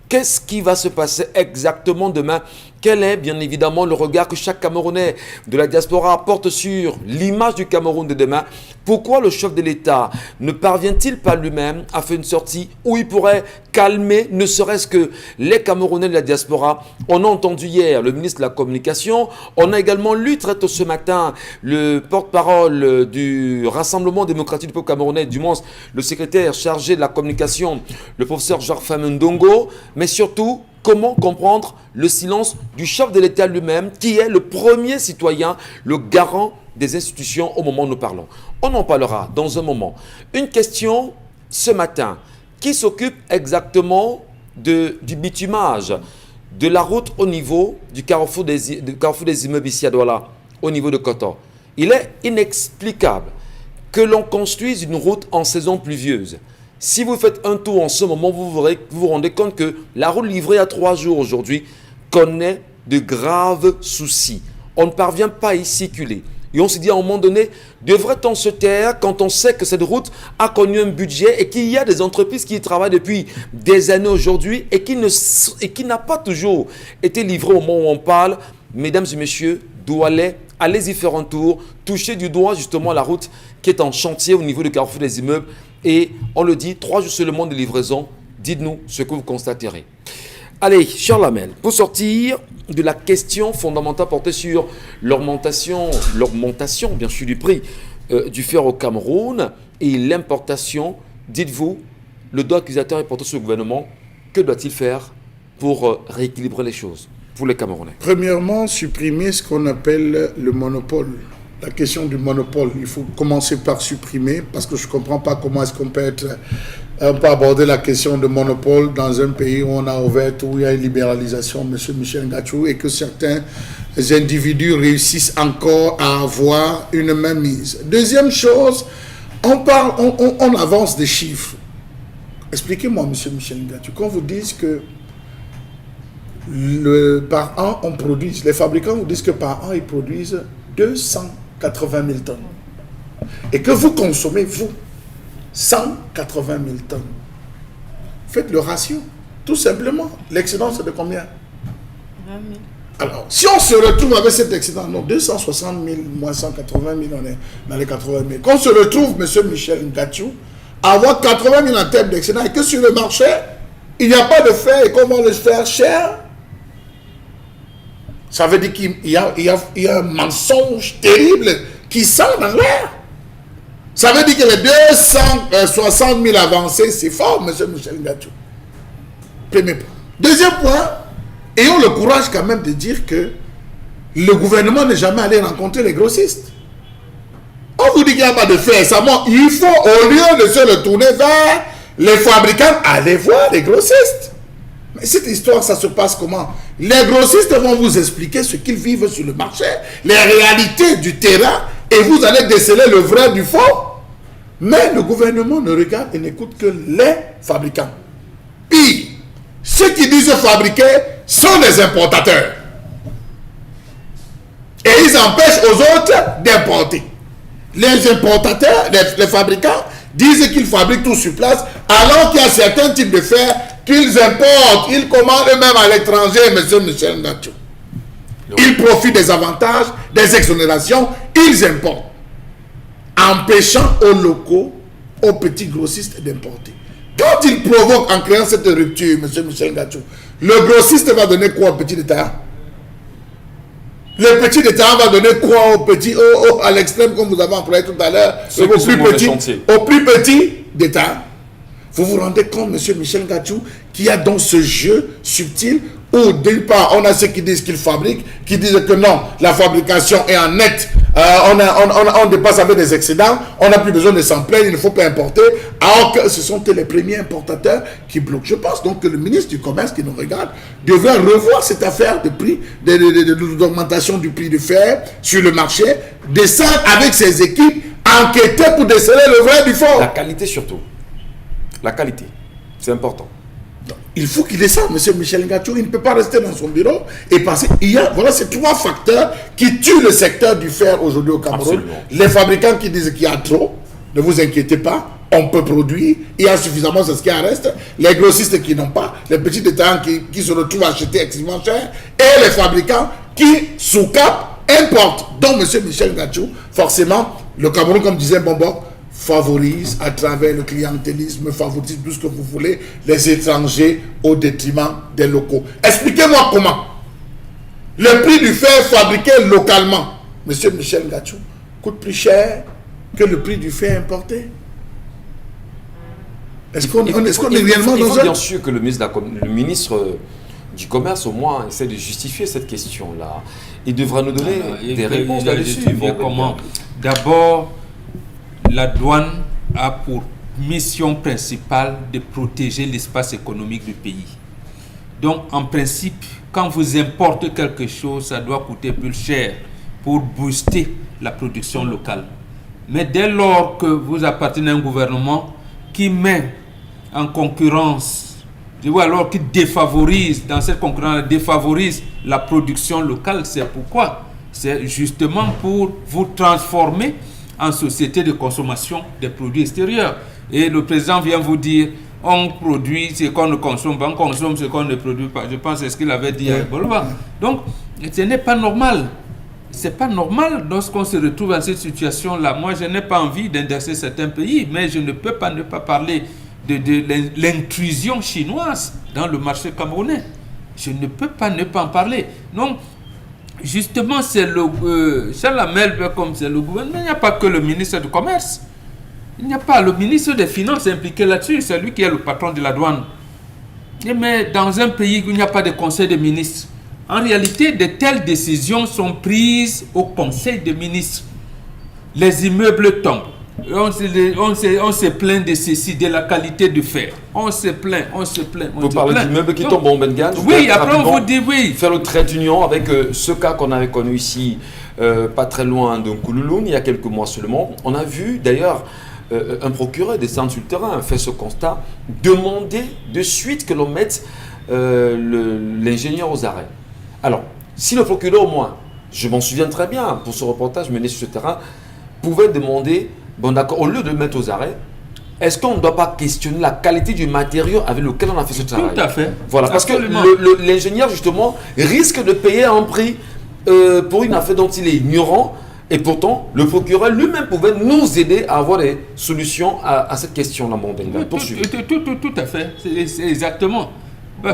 Qu'est-ce qui va se passer exactement demain? Quel est bien évidemment le regard que chaque Camerounais de la diaspora porte sur l'image du Cameroun de demain? Pourquoi le chef de l'État ne parvient-il pas lui-même à faire une sortie où il pourrait calmer ne serait-ce que les Camerounais de la diaspora? On a entendu hier le ministre de la Communication, on a également lu très tôt ce matin le porte-parole du Rassemblement démocratique du peuple camerounais, du moins le secrétaire chargé de la communication, le professeur Georges Famundongo, mais surtout, comment comprendre le silence du chef de l'État lui-même, qui est le premier citoyen, le garant des institutions au moment où nous parlons? On en parlera dans un moment. Une question ce matin. Qui s'occupe exactement du bitumage de la route au niveau du carrefour des immeubles ici à Douala, au niveau de Koto? Il est inexplicable que l'on construise une route en saison pluvieuse. Si vous faites un tour en ce moment, vous vous rendez compte que la route livrée à 3 jours aujourd'hui connaît de graves soucis. On ne parvient pas à y circuler. Et on se dit à un moment donné, devrait-on se taire quand on sait que cette route a connu un budget et qu'il y a des entreprises qui y travaillent depuis des années aujourd'hui et qui n'a pas toujours été livrée au moment où on parle? Mesdames et messieurs, Doualais, allez-y faire un tour, touchez du doigt justement la route qui est en chantier au niveau du carrefour des immeubles. Et on le dit, 3 jours seulement de livraison. Dites-nous ce que vous constaterez. Allez, Charles Hamel, pour sortir de la question fondamentale portée sur l'augmentation bien sûr du prix du fer au Cameroun et l'importation, dites-vous, le doigt accusateur est porté sur le gouvernement. Que doit-il faire pour rééquilibrer les choses pour les Camerounais? Premièrement, supprimer ce qu'on appelle le monopole. La question du monopole, il faut commencer par supprimer, parce que je ne comprends pas comment est-ce qu'on peut aborder la question de monopole dans un pays où on a ouvert, où il y a une libéralisation, M. Michel Ngatsou, et que certains individus réussissent encore à avoir une mainmise. Deuxième chose, on avance des chiffres. Expliquez-moi, M. Michel Ngatsou, quand vous dites que par an, on produit, les fabricants vous disent que par an, ils produisent 280 000 tonnes. Et que vous consommez, vous, 180 000 tonnes. Faites le ratio. Tout simplement. L'excédent, c'est de combien? 20 000. Alors, si on se retrouve avec cet excédent, non, 260 000 moins 180 000, on est dans les 80 000. Qu'on se retrouve, M. Michel Ngatsou, à avoir 80 000 en termes d'excédent et que sur le marché, il n'y a pas de fer et qu'on va le faire cher, ça veut dire qu'il y a un mensonge terrible qui sort dans l'air. Ça veut dire que les 260 000 avancées, c'est fort, M. Michel Ngatsou. Premier point. Deuxième point, ayons le courage quand même de dire que le gouvernement n'est jamais allé rencontrer les grossistes. On vous dit qu'il n'y a pas de fer, ça monte. Il faut, au lieu de se retourner vers les fabricants, aller voir les grossistes. Mais cette histoire, ça se passe comment? Les grossistes vont vous expliquer ce qu'ils vivent sur le marché, les réalités du terrain, et vous allez déceler le vrai du faux. Mais le gouvernement ne regarde et n'écoute que les fabricants. Pire, ceux qui disent fabriquer sont des importateurs. Et ils empêchent aux autres d'importer. Les importateurs, les fabricants, disent qu'ils fabriquent tout sur place, alors qu'il y a certains types de fer qu'ils importent. Ils commandent eux-mêmes à l'étranger, M. Michel Ngacho. Ils profitent des avantages, des exonérations, ils importent. Empêchant aux locaux, aux petits grossistes d'importer. Quand ils provoquent en créant cette rupture, M. Michel Ngacho, le grossiste va donner quoi au petit détaillant? Le petit détaillant va donner quoi au petit, à l'extrême, comme vous avez employé tout à l'heure, au plus petit détaillant. Vous vous rendez compte, M. Michel Ngacho, qu'il y a dans ce jeu subtil où, d'une part, on a ceux qui disent qu'ils fabriquent, qui disent que non, la fabrication est en net, on dépasse avec des excédents, on n'a plus besoin de s'en plaindre, il ne faut pas importer, alors que ce sont les premiers importateurs qui bloquent. Je pense donc que le ministre du Commerce qui nous regarde devrait revoir cette affaire de prix, d'augmentation du prix du fer sur le marché, descendre avec ses équipes, enquêter pour déceler le vrai du faux. La qualité surtout. La qualité, c'est important. Il faut qu'il descende, M. Michel Ngacho. Il ne peut pas rester dans son bureau et passer. Voilà ces trois facteurs qui tuent le secteur du fer aujourd'hui au Cameroun. Absolument. Les fabricants qui disent qu'il y a trop, ne vous inquiétez pas, on peut produire, il y a suffisamment, c'est ce qui en reste. Les grossistes qui n'ont pas, les petits détaillants qui se retrouvent à acheter excessivement cher, et les fabricants qui, sous cap, importent. Donc, M. Michel Ngacho, forcément, le Cameroun, comme disait Bonbon, favorise à travers le clientélisme, favorise tout ce que vous voulez, les étrangers au détriment des locaux. Expliquez-moi comment le prix du fer fabriqué localement, M. Michel Ngacho, coûte plus cher que le prix du fer importé. Est-ce qu'on est réellement dans un... Bien sûr que le ministre du Commerce, au moins, essaie de justifier cette question-là. Il devra nous donner des réponses là-dessus. Comment? D'abord, la douane a pour mission principale de protéger l'espace économique du pays. Donc, en principe, quand vous importez quelque chose, ça doit coûter plus cher pour booster la production locale. Mais dès lors que vous appartenez à un gouvernement qui met en concurrence, alors qui défavorise, dans cette concurrence, défavorise la production locale, c'est pourquoi? C'est justement pour vous transformer en société de consommation des produits extérieurs. Et le président vient vous dire, on produit ce qu'on ne consomme pas, on consomme ce qu'on ne produit pas. Je pense que c'est ce qu'il avait dit à Bolova. Donc, ce n'est pas normal. C'est pas normal lorsqu'on se retrouve dans cette situation-là. Moi, je n'ai pas envie d'indexer certains pays, mais je ne peux pas ne pas parler de l'intrusion chinoise dans le marché camerounais. Je ne peux pas ne pas en parler. Donc, justement, c'est Charles Hamel, comme c'est le gouvernement, il n'y a pas que le ministre du Commerce. Il n'y a pas le ministre des Finances impliqué là-dessus, c'est lui qui est le patron de la douane. Mais dans un pays où il n'y a pas de conseil de ministres, en réalité, de telles décisions sont prises au conseil des ministres. Les immeubles tombent. On se plaint de ceci, de la qualité du fer. On se plaint. Vous parlez d'immeubles qui tombent en Bengal. Oui, après on vous dit oui. Faire le trait d'union avec ce cas qu'on avait connu ici, pas très loin de Koulouloun, il y a quelques mois seulement. On a vu d'ailleurs un procureur descendre sur le terrain, a fait ce constat, demander de suite que l'on mette l'ingénieur aux arrêts. Alors, si le procureur au moins, je m'en souviens très bien, pour ce reportage mené sur ce terrain, pouvait demander, bon d'accord, au lieu de le mettre aux arrêts, est-ce qu'on ne doit pas questionner la qualité du matériau avec lequel on a fait ce travail? Tout à fait. Voilà, parce que l'ingénieur, justement, risque de payer un prix pour une affaire dont il est ignorant, et pourtant, le procureur lui-même pouvait nous aider à avoir des solutions à cette question-là, mon Bengal. Tout à fait, c'est exactement.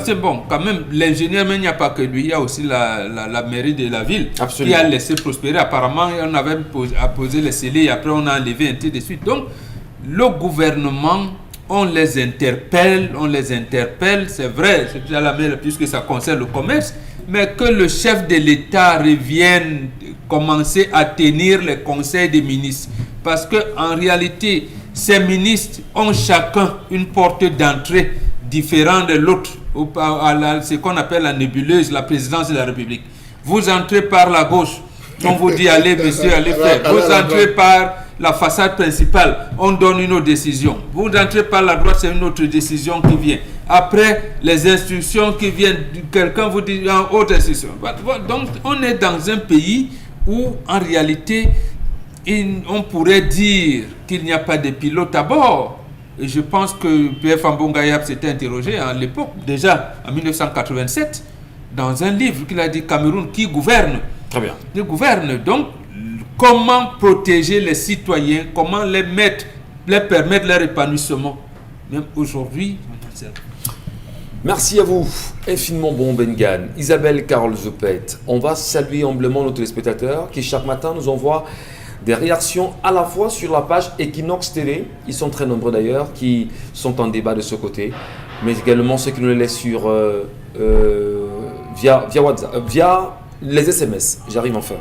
C'est bon, quand même, l'ingénieur, mais il n'y a pas que lui, il y a aussi la mairie de la ville. Absolument. Qui a laissé prospérer. Apparemment, on avait posé les scellés et après on a enlevé un petit de suite. Donc, le gouvernement on les interpelle, c'est vrai, c'est déjà la même puisque ça concerne le commerce, mais que le chef de l'État revienne commencer à tenir les conseils des ministres. Parce qu'en réalité, ces ministres ont chacun une porte d'entrée différente de l'autre, ce qu'on appelle la nébuleuse, la présidence de la République. Vous entrez par la gauche, on vous dit allez monsieur, allez faire. Vous entrez par la façade principale, on donne une autre décision. Vous entrez par la droite, c'est une autre décision qui vient. Après, les instructions qui viennent, quelqu'un vous dit une autre instruction. Donc, on est dans un pays où, en réalité, on pourrait dire qu'il n'y a pas de pilote à bord. Et je pense que Pierre Fambongayab s'était interrogé à l'époque, déjà en 1987, dans un livre qu'il a dit Cameroun qui gouverne. Très bien. Qui gouverne. Donc, comment protéger les citoyens, comment les permettre leur épanouissement. Même aujourd'hui, merci à vous, infiniment bon Bengan. Isabelle Carole Zopet, on va saluer humblement nos téléspectateurs qui chaque matin nous envoient des réactions à la fois sur la page Equinox TV, ils sont très nombreux d'ailleurs, qui sont en débat de ce côté, mais également ceux qui nous les laissent sur, via WhatsApp, via les SMS. J'arrive enfin.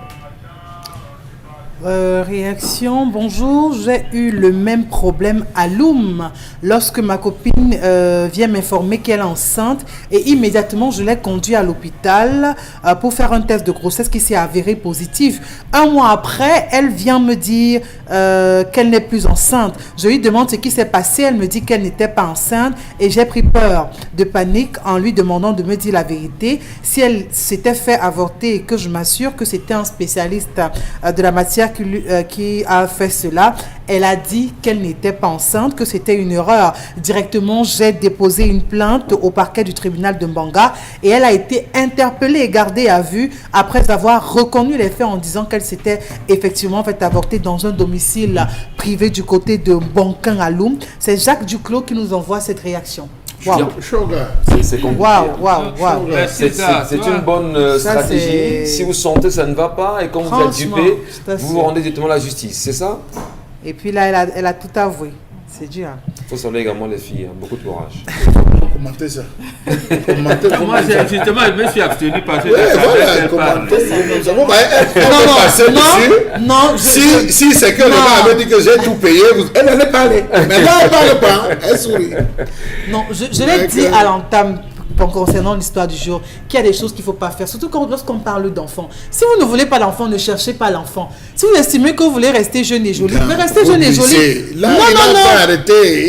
Réaction, bonjour, j'ai eu le même problème à Loum lorsque ma copine vient m'informer qu'elle est enceinte et immédiatement je l'ai conduit à l'hôpital pour faire un test de grossesse qui s'est avéré positif. Un mois après, elle vient me dire qu'elle n'est plus enceinte. Je lui demande ce qui s'est passé, elle me dit qu'elle n'était pas enceinte et j'ai pris peur de panique en lui demandant de me dire la vérité. Si elle s'était fait avorter et que je m'assure que c'était un spécialiste de la matière qui a fait cela, elle a dit qu'elle n'était pas enceinte, que c'était une erreur. Directement, j'ai déposé une plainte au parquet du tribunal de Mbanga et elle a été interpellée et gardée à vue après avoir reconnu les faits en disant qu'elle s'était effectivement fait avorter dans un domicile privé du côté de Bonkin à Loum. C'est Jacques Duclos qui nous envoie cette réaction. Wow. C'est compliqué. Wow. C'est une bonne stratégie. Si vous sentez que ça ne va pas et quand vous êtes dupé, vous vous rendez directement à la justice, c'est ça? Et puis là, elle a tout avoué. C'est dur. Il faut saluer également les filles, beaucoup de courage. Commentez ça. Moi, justement, je me suis abstenu parce que... Non, si c'est que le gars avait dit que j'ai tout payé, elle n'allait pas aller. Mais là, elle ne parle pas, elle sourit. Non, je l'ai dit à l'entame concernant l'histoire du jour, qu'il y a des choses qu'il ne faut pas faire, surtout lorsqu'on parle d'enfants. Si vous ne voulez pas l'enfant, ne cherchez pas l'enfant. Si vous estimez que vous voulez rester jeune et jolie, mais restez jeune et jolie. Là, il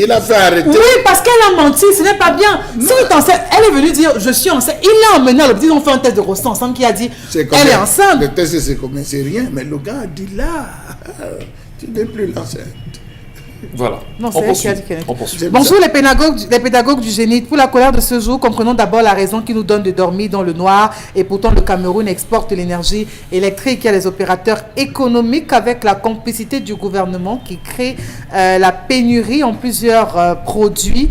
a fait arrêter. Oui, parce qu'elle a menti, ce n'est pas bien. Si vous pensez, elle est venue dire, je suis enceinte. Il l'a emmenée à l'hôpital, ils ont fait un test de grossesse ensemble qui a dit, elle est enceinte. Le test, c'est combien? C'est rien, mais le gars a dit là, tu n'es plus l'enceinte. Voilà. Non, on poursuit. Bonjour les pédagogues du Zénith. Pour la colère de ce jour, comprenons d'abord la raison qui nous donne de dormir dans le noir. Et pourtant, le Cameroun exporte l'énergie électrique. Il y a les opérateurs économiques avec la complicité du gouvernement qui crée la pénurie en plusieurs produits,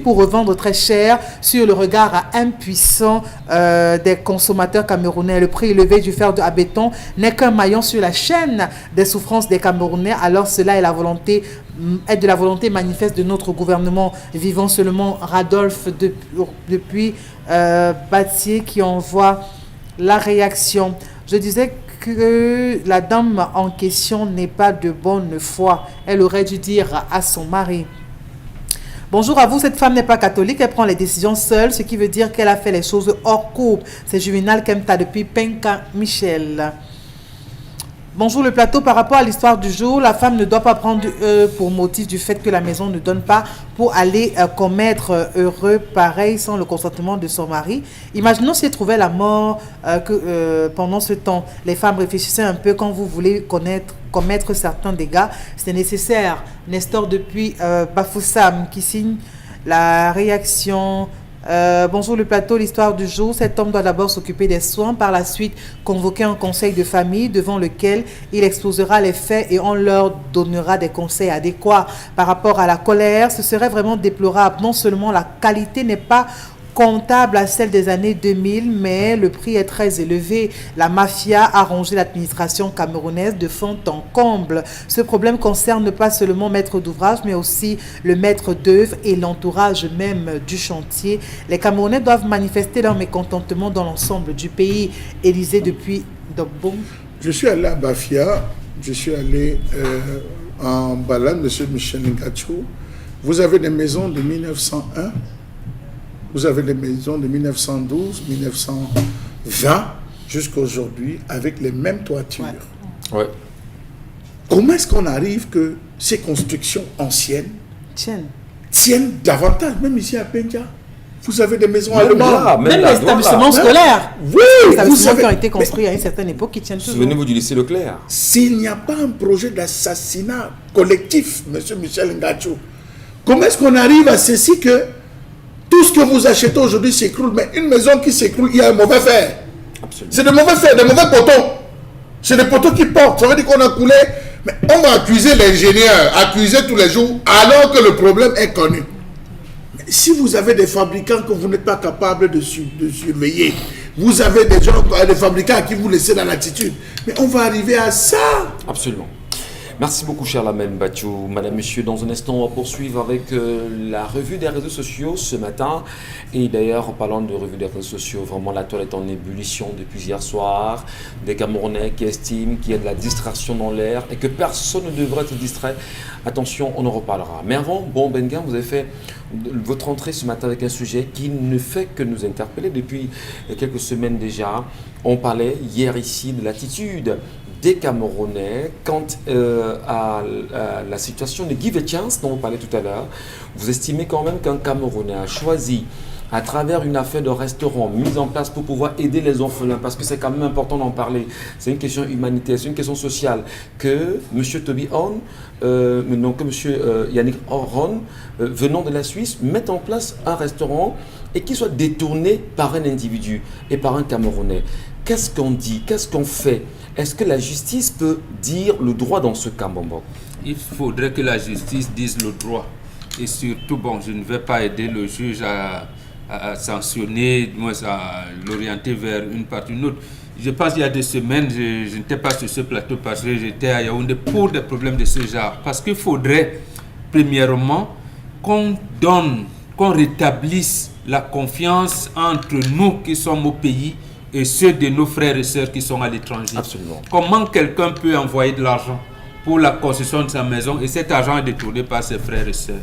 pour revendre très cher sur le regard impuissant des consommateurs camerounais. Le prix élevé du fer à béton n'est qu'un maillon sur la chaîne des souffrances des Camerounais. Alors cela est de la volonté manifeste de notre gouvernement. Vivant seulement Radolphe depuis Batier qui envoie la réaction. Je disais que la dame en question n'est pas de bonne foi. Elle aurait dû dire à son mari. Bonjour à vous, cette femme n'est pas catholique, elle prend les décisions seule, ce qui veut dire qu'elle a fait les choses hors couple. C'est Juvenal Kemta depuis Penka Michel. Bonjour le plateau, par rapport à l'histoire du jour, la femme ne doit pas prendre pour motif du fait que la maison ne donne pas pour aller commettre heureux pareil sans le consentement de son mari. Imaginons si elle trouvait la mort pendant ce temps. Les femmes réfléchissez un peu quand vous voulez commettre certains dégâts. C'est nécessaire. Nestor depuis Bafoussam qui signe la réaction. Bonjour le plateau, l'histoire du jour. Cet homme doit d'abord s'occuper des soins, par la suite convoquer un conseil de famille devant lequel il exposera les faits et on leur donnera des conseils adéquats. Par rapport à la colère, ce serait vraiment déplorable. Non seulement la qualité n'est pas comptable à celle des années 2000, mais le prix est très élevé. La mafia a rongé l'administration camerounaise de fond en comble. Ce problème concerne pas seulement le maître d'ouvrage, mais aussi le maître d'œuvre et l'entourage même du chantier. Les Camerounais doivent manifester leur mécontentement dans l'ensemble du pays. Élysée depuis Dobon. Je suis allé à Bafia, je suis allé en balade, monsieur Michel Ngachou. Vous avez des maisons de 1901, vous avez des maisons de 1912, 1920, jusqu'à aujourd'hui, avec les mêmes toitures. Ouais. Comment est-ce qu'on arrive que ces constructions anciennes tiennent davantage, même ici à Penja? Vous avez des maisons allemandes. Même les établissements scolaires. Oui, les établissements qui ont été construits à une certaine époque qui tiennent toujours. Souvenez-vous du lycée Leclerc. S'il n'y a pas un projet d'assassinat collectif, monsieur Michel Ngachou, comment est-ce qu'on arrive à ceci que tout ce que vous achetez aujourd'hui s'écroule, mais une maison qui s'écroule, il y a un mauvais fer. Absolument. C'est de mauvais fer, de mauvais poteaux. C'est des poteaux qui portent. Ça veut dire qu'on a coulé. Mais on va accuser l'ingénieur, accuser tous les jours, alors que le problème est connu. Mais si vous avez des fabricants que vous n'êtes pas capable de surveiller, vous avez des gens, des fabricants à qui vous laissez la latitude, mais on va arriver à ça. Absolument. Merci beaucoup, cher Lamine Bachou. Madame, Monsieur, dans un instant, on va poursuivre avec la revue des réseaux sociaux ce matin. Et d'ailleurs, en parlant de revue des réseaux sociaux, vraiment la toile est en ébullition depuis hier soir. Des Camerounais qui estiment qu'il y a de la distraction dans l'air et que personne ne devrait être distrait. Attention, on en reparlera. Mais avant, bon, Benga, vous avez fait votre entrée ce matin avec un sujet qui ne fait que nous interpeller depuis quelques semaines déjà. On parlait hier ici de l'attitude des Camerounais quant à la situation de Give a Chance dont on parlait tout à l'heure. Vous estimez quand même qu'un Camerounais a choisi à travers une affaire de restaurant mise en place pour pouvoir aider les orphelins, parce que c'est quand même important d'en parler, c'est une question humanitaire, c'est une question sociale, que M. Toby Horn, que M. Yannick Horn, venant de la Suisse, mette en place un restaurant et qu'il soit détourné par un individu et par un Camerounais. Qu'est-ce qu'on dit? Qu'est-ce qu'on fait? Est-ce que la justice peut dire le droit dans ce cas, Bombok? Il faudrait que la justice dise le droit. Et surtout, bon, je ne vais pas aider le juge à sanctionner, à l'orienter vers une partie ou une autre. Je pense qu'il y a des semaines, je n'étais pas sur ce plateau parce que j'étais à Yaoundé pour des problèmes de ce genre. Parce qu'il faudrait, premièrement, qu'on rétablisse la confiance entre nous qui sommes au pays et ceux de nos frères et sœurs qui sont à l'étranger. Absolument. Comment quelqu'un peut envoyer de l'argent pour la construction de sa maison et cet argent est détourné par ses frères et sœurs?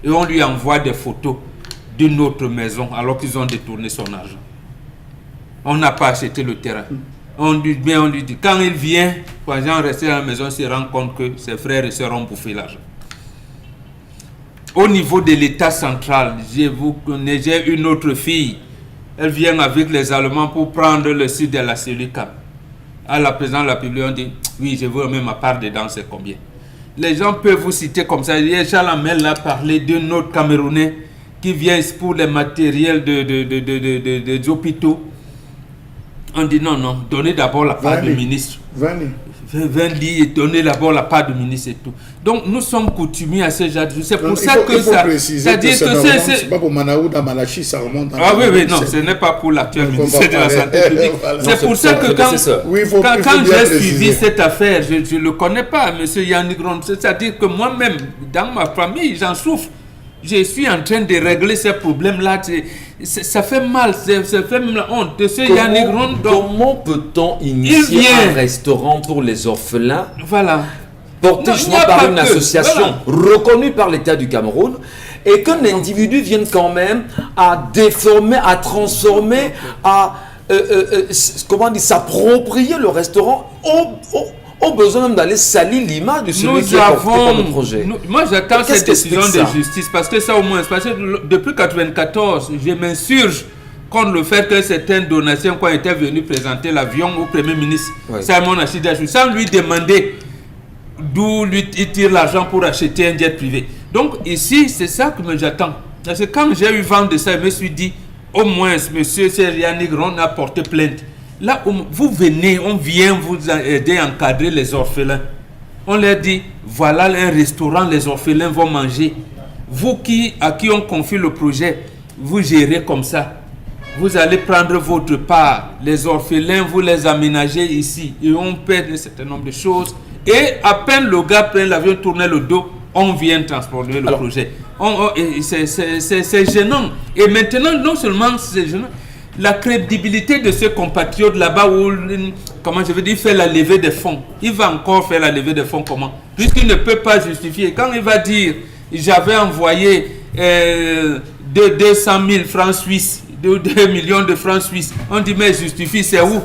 Et on lui envoie des photos d'une autre maison alors qu'ils ont détourné son argent. On n'a pas acheté le terrain. On lui dit, quand il vient, quand les gens restent à la maison, il se rend compte que ses frères et sœurs ont bouffé l'argent. Au niveau de l'État central, j'ai une autre fille. Elle vient avec les Allemands pour prendre le sud de la Sélucam. À la présidente de la République, on dit, oui, je veux même ma part dedans, c'est combien? Les gens peuvent vous citer comme ça. Chalamel a parlé d'un autre Camerounais qui vient pour les matériels des hôpitaux. On dit non, donnez d'abord la part du ministre. Venez donner d'abord la part du ministre et tout. Donc nous sommes coutumiers à ce genre de choses. C'est pour ça que ça. C'est-à-dire que c'est pas pour Manaou dans Malachi, ça remonte. Ah oui, non, ce n'est pas pour l'actuel ministère de la Santé publique. C'est pour ça que quand j'ai suivi cette affaire, je ne le connais pas, M. Yannick Ron. C'est-à-dire que moi-même, dans ma famille, j'en souffre. Je suis en train de régler ces problèmes-là. Ça fait mal, ça fait la honte. Comment peut-on initier un restaurant pour les orphelins? Voilà. Porté par une association reconnue par l'État du Cameroun, et qu'un individu vienne quand même à déformer, à transformer, à s'approprier le restaurant au besoin même d'aller salir l'image de celui qui a porté par le projet. Moi, j'attends cette décision de justice parce que ça au moins, parce que depuis 1994, je m'insurge contre le fait que certaines donations qui ont été venues présenter l'avion au Premier ministre Simon Achidachou, sans lui demander d'où il tire l'argent pour acheter un jet privé. Donc ici, c'est ça que j'attends. Parce que quand j'ai eu vent de ça, je me suis dit, au moins, monsieur Yannick Ron a porté plainte. Là, vous venez, on vient vous aider à encadrer les orphelins. On leur dit, voilà un restaurant, les orphelins vont manger. Vous à qui on confie le projet, vous gérez comme ça. vous allez prendre votre part. Les orphelins, vous les aménagez ici. Et on perd un certain nombre de choses. Et à peine le gars prend l'avion, tourne le dos, on vient transformer le projet. C'est gênant. Et maintenant, non seulement c'est gênant, la crédibilité de ce compatriote là-bas où, comment je veux dire, fait la levée des fonds. Il va encore faire la levée des fonds comment? Puisqu'il ne peut pas justifier. Quand il va dire, j'avais envoyé 200 000 francs suisses, 2 millions de francs suisses, on dit, mais justifie, c'est où?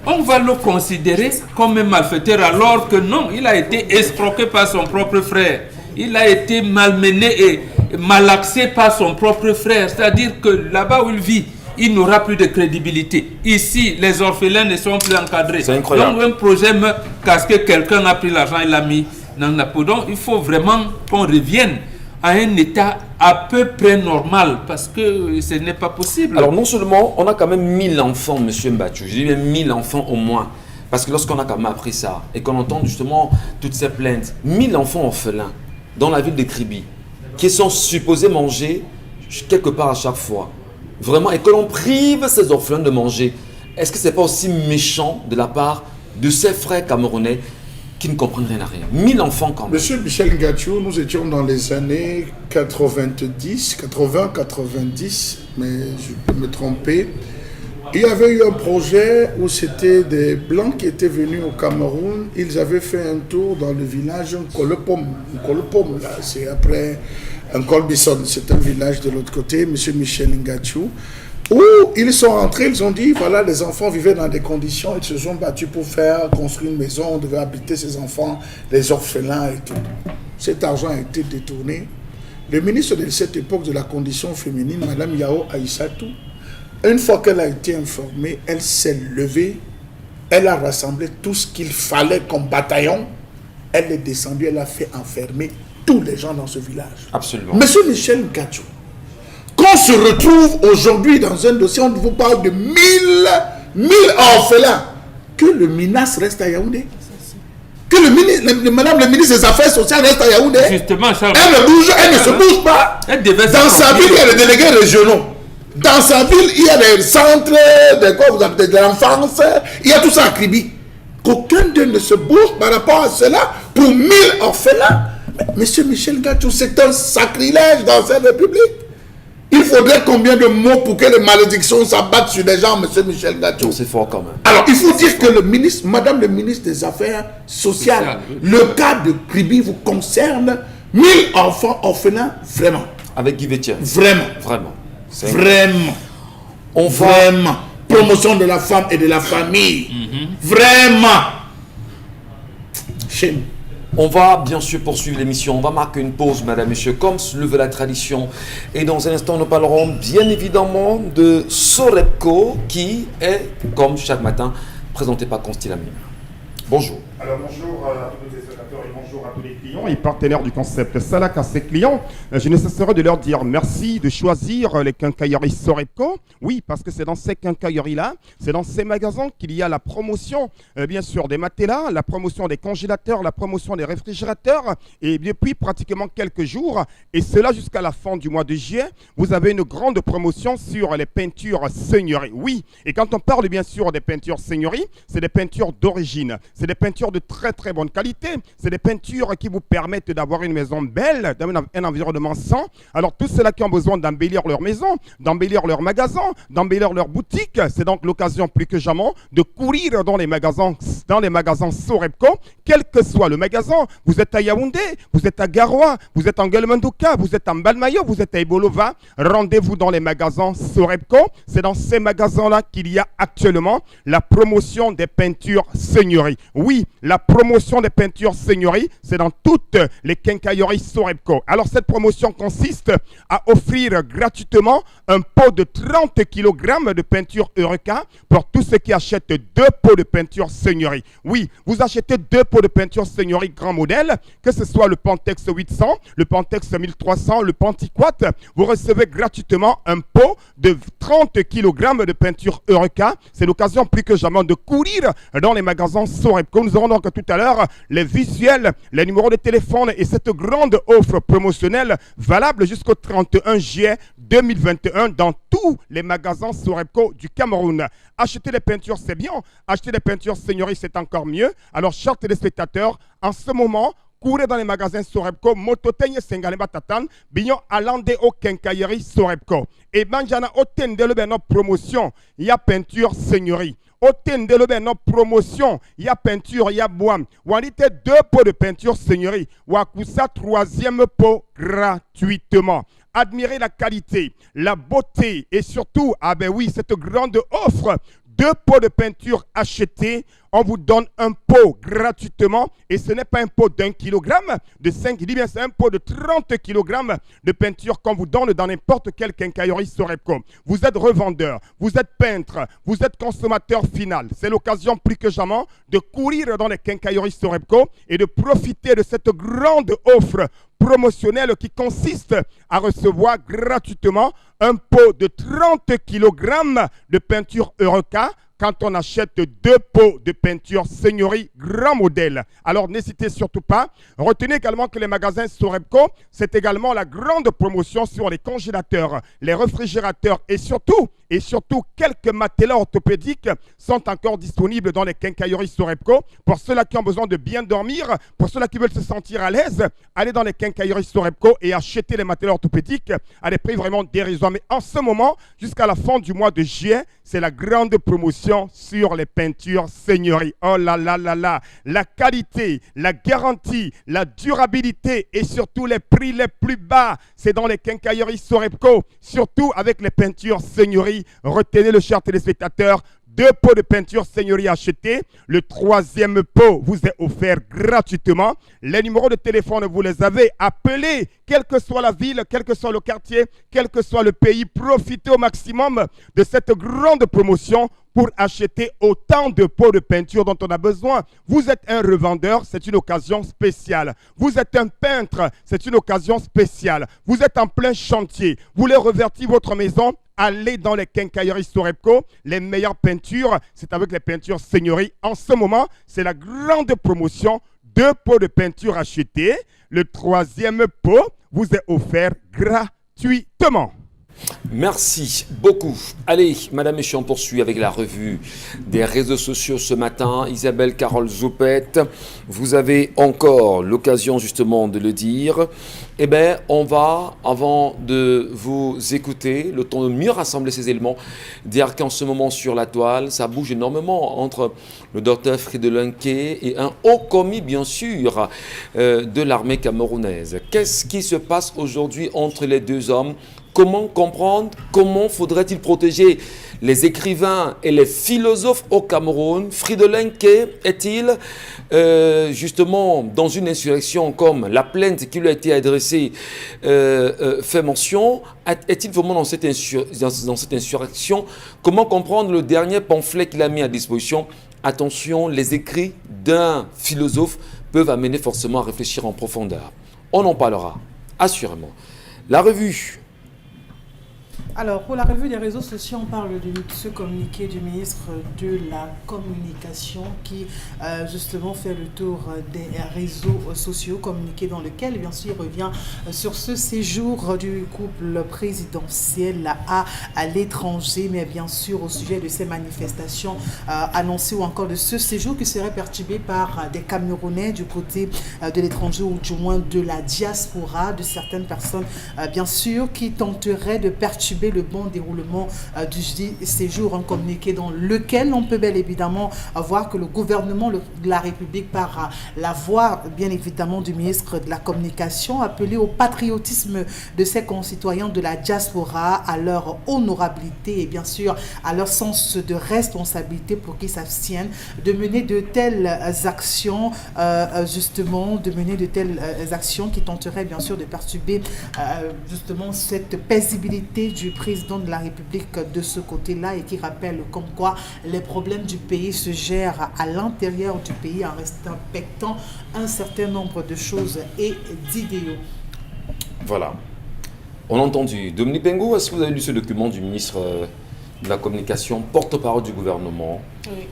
On va le considérer comme un malfaiteur alors que non, il a été escroqué par son propre frère. Il a été malmené et malaxé par son propre frère. C'est-à-dire que là-bas où il vit, il n'aura plus de crédibilité. Ici, les orphelins ne sont plus encadrés. C'est incroyable. Donc un projet meurt parce que quelqu'un a pris l'argent et l'a mis dans la peau. Donc il faut vraiment qu'on revienne à un état à peu près normal parce que ce n'est pas possible. Alors non seulement on a quand même 1000 enfants, monsieur Mbatchou, je dis même 1000 enfants au moins, parce que lorsqu'on a quand même appris ça et qu'on entend justement toutes ces plaintes, 1000 enfants orphelins dans la ville de Kribi qui sont supposés manger quelque part à chaque fois, vraiment, et que l'on prive ces orphelins de manger, est-ce que c'est pas aussi méchant de la part de ces frères camerounais qui ne comprennent rien à rien? 1000 enfants quand même. Monsieur Michel Ngatiou, nous étions dans les années 90, mais je peux me tromper. Il y avait eu un projet où c'était des Blancs qui étaient venus au Cameroun. Ils avaient fait un tour dans le village Nkolopom, là, c'est après Nkolbison, c'est un village de l'autre côté, monsieur Michel Ngatiou, où ils sont rentrés, ils ont dit, voilà, les enfants vivaient dans des conditions, ils se sont battus pour faire construire une maison, on devait habiter ces enfants, les orphelins et tout. Cet argent a été détourné. Le ministre de cette époque de la condition féminine, Madame Yao Aïssatou, une fois qu'elle a été informée, elle s'est levée, elle a rassemblé tout ce qu'il fallait comme bataillon, elle est descendue, elle a fait enfermer tous les gens dans ce village. Absolument. Monsieur Michel Ngatiou, qu'on se retrouve aujourd'hui dans un dossier, on vous parle de 1000 orphelins, que le MINAS reste à Yaoundé, que madame le ministre des Affaires sociales reste à Yaoundé. Justement, Charles, Elle ne se bouge pas. Dans sa ville, il y a des délégués régionaux. Dans sa ville, il y a des centres de l'enfance, il y a tout ça à Kribi. Qu'aucun d'eux ne se bouge par rapport à cela pour 1000 orphelins. Mais monsieur Michel Ngatiou, c'est un sacrilège dans cette république. Il faudrait combien de mots pour que les malédictions s'abattent sur les gens, monsieur Michel Ngatiou? C'est fort quand même. Alors, il faut dire que le ministre, madame le ministre des Affaires sociales, le cas de Kribi vous concerne. 1000 enfants orphelins, vraiment. Avec Guy Vétienne. Vraiment. Vraiment. Vraiment. Vraiment. Promotion de la femme et de la famille. Vraiment. Chez nous. On va bien sûr poursuivre l'émission. On va marquer une pause, madame, monsieur, comme le veut la tradition. Et dans un instant, nous parlerons bien évidemment de Sorepco, qui est, comme chaque matin, présenté par Constilamine. Bonjour. Alors bonjour à tous les téléspectateurs et bonjour à tous les clients et partenaires du concept Salak à ses clients. Je ne cesserai de leur dire merci de choisir les quincailleries Sorepco. Oui, parce que c'est dans ces quincailleries-là, c'est dans ces magasins qu'il y a la promotion, bien sûr, des matelas, la promotion des congélateurs, la promotion des réfrigérateurs. Et depuis pratiquement quelques jours, et cela jusqu'à la fin du mois de juillet, vous avez une grande promotion sur les peintures seigneuries. Oui, et quand on parle bien sûr des peintures seigneuries, c'est des peintures d'origine. C'est des peintures de très très bonne qualité. C'est des peintures qui vous permettent d'avoir une maison belle, d'avoir un environnement sain. Alors tous ceux-là qui ont besoin d'embellir leur maison, d'embellir leur magasin, d'embellir leur boutique, c'est donc l'occasion plus que jamais de courir dans les magasins Sorepco, quel que soit le magasin. Vous êtes à Yaoundé, vous êtes à Garoua, vous êtes en Guelmanduka, vous êtes en Balmayo, vous êtes à Ibolova. Rendez-vous dans les magasins Sorepco. C'est dans ces magasins-là qu'il y a actuellement la promotion des peintures seigneuries. Oui, la promotion des peintures seigneuries, c'est dans toutes les quincailleries Sorepco. Alors cette promotion consiste à offrir gratuitement un pot de 30 kg de peinture Eureka pour tous ceux qui achètent 2 pots de peinture seigneurie. Oui, vous achetez 2 pots de peinture seigneurie grand modèle, que ce soit le Pentex 800, le Pentex 1300, le Pentiquat, vous recevez gratuitement un pot de 30 kg de peinture Eureka. C'est l'occasion plus que jamais de courir dans les magasins Sorepco. Nous aurons donc tout à l'heure les visuels, les numéros de téléphone et cette grande offre promotionnelle valable jusqu'au 31 juillet 2021 dans tous les magasins Sorebco du Cameroun. Acheter les peintures, c'est bien. Acheter les peintures Seigneurie, c'est encore mieux. Alors, chers téléspectateurs, en ce moment, courez dans les magasins Sorebco, Mototeigne Sengalemba Tatan, Bignon Alande au Quincaillerie Sorebco. Et Banjana Otendelo Beno promotion, il y a peinture Seigneurie. Otendelo Beno promotion, il y a peinture, il y a bois. Wanite 2 pots de peinture Seigneurie. Wakusa 3e pot gratuitement. Admirez la qualité, la beauté et surtout, ah ben oui, cette grande offre. 2 pots de peinture achetés, on vous donne un pot gratuitement et ce n'est pas un pot d'1 kilogramme, de 5, il dit bien c'est un pot de 30 kg de peinture qu'on vous donne dans n'importe quelle quincaillerie Sorebco. Vous êtes revendeur, vous êtes peintre, vous êtes consommateur final. C'est l'occasion plus que jamais de courir dans les quincailleries Sorebco et de profiter de cette grande offre promotionnelle qui consiste à recevoir gratuitement un pot de 30 kg de peinture Eureka quand on achète 2 pots de peinture Seigneurie grand modèle. Alors n'hésitez surtout pas. Retenez également que les magasins Sorebco, c'est également la grande promotion sur les congélateurs, les réfrigérateurs et surtout quelques matelas orthopédiques sont encore disponibles dans les quincailleries Sorebco. Pour ceux-là qui ont besoin de bien dormir, pour ceux-là qui veulent se sentir à l'aise, allez dans les quincailleries Sorebco et achetez les matelas orthopédiques à des prix vraiment dérisoires. Mais en ce moment, jusqu'à la fin du mois de juillet, c'est la grande promotion sur les peintures Seigneurie. Oh là là là là, la qualité, la garantie, la durabilité et surtout les prix les plus bas, c'est dans les quincailleries Sorebco, surtout avec les peintures Seigneurie. Retenez le cher téléspectateur, 2 pots de peinture Seigneurie achetés. Le 3e pot vous est offert gratuitement. Les numéros de téléphone, vous les avez. Appelez, quelle que soit la ville, quel que soit le quartier, quel que soit le pays. Profitez au maximum de cette grande promotion pour acheter autant de pots de peinture dont on a besoin. Vous êtes un revendeur, c'est une occasion spéciale. Vous êtes un peintre, c'est une occasion spéciale. Vous êtes en plein chantier, vous voulez revertir votre maison, allez dans les quincailleries Sorebco. Les meilleures peintures, c'est avec les peintures Seigneurie. En ce moment, c'est la grande promotion. 2 pots de peinture achetés. Le 3e pot vous est offert gratuitement. Merci beaucoup. Allez, Madame Messieurs, on poursuit avec la revue des réseaux sociaux ce matin. Isabelle Carole Zoupette, vous avez encore l'occasion justement de le dire. Eh bien, on va, avant de vous écouter, le temps de mieux rassembler ces éléments, dire qu'en ce moment sur la toile, ça bouge énormément entre le docteur Fridolin Kay et un haut commis, bien sûr, de l'armée camerounaise. Qu'est-ce qui se passe aujourd'hui entre les deux hommes ? Comment comprendre, comment faudrait-il protéger les écrivains et les philosophes au Cameroun? Fridolin Kay est-il justement dans une insurrection comme la plainte qui lui a été adressée fait mention? Est-il vraiment dans cette insurrection? Comment comprendre le dernier pamphlet qu'il a mis à disposition? Attention, les écrits d'un philosophe peuvent amener forcément à réfléchir en profondeur. On en parlera, assurément. La revue. Alors, pour la revue des réseaux sociaux, on parle de ce communiqué du ministre de la Communication qui, justement, fait le tour des réseaux sociaux, communiqué dans lequel, bien sûr, il revient sur ce séjour du couple présidentiel à l'étranger, mais bien sûr au sujet de ces manifestations annoncées ou encore de ce séjour qui serait perturbé par des Camerounais du côté de l'étranger ou du moins de la diaspora, de certaines personnes, bien sûr, qui tenteraient de perturber le bon déroulement du séjour, un communiqué dans lequel on peut bien évidemment voir que le gouvernement de la République, par la voix bien évidemment du ministre de la Communication, appelé au patriotisme de ses concitoyens de la diaspora, à leur honorabilité et bien sûr à leur sens de responsabilité pour qu'ils s'abstiennent de mener de telles actions, justement de mener de telles actions qui tenteraient bien sûr de perturber justement cette paisibilité du président de la République de ce côté-là et qui rappelle comme quoi les problèmes du pays se gèrent à l'intérieur du pays en respectant un certain nombre de choses et d'idéaux. Voilà. On a entendu. Dominique Pengo, est-ce que vous avez lu ce document du ministre de la Communication, porte-parole du gouvernement? Oui.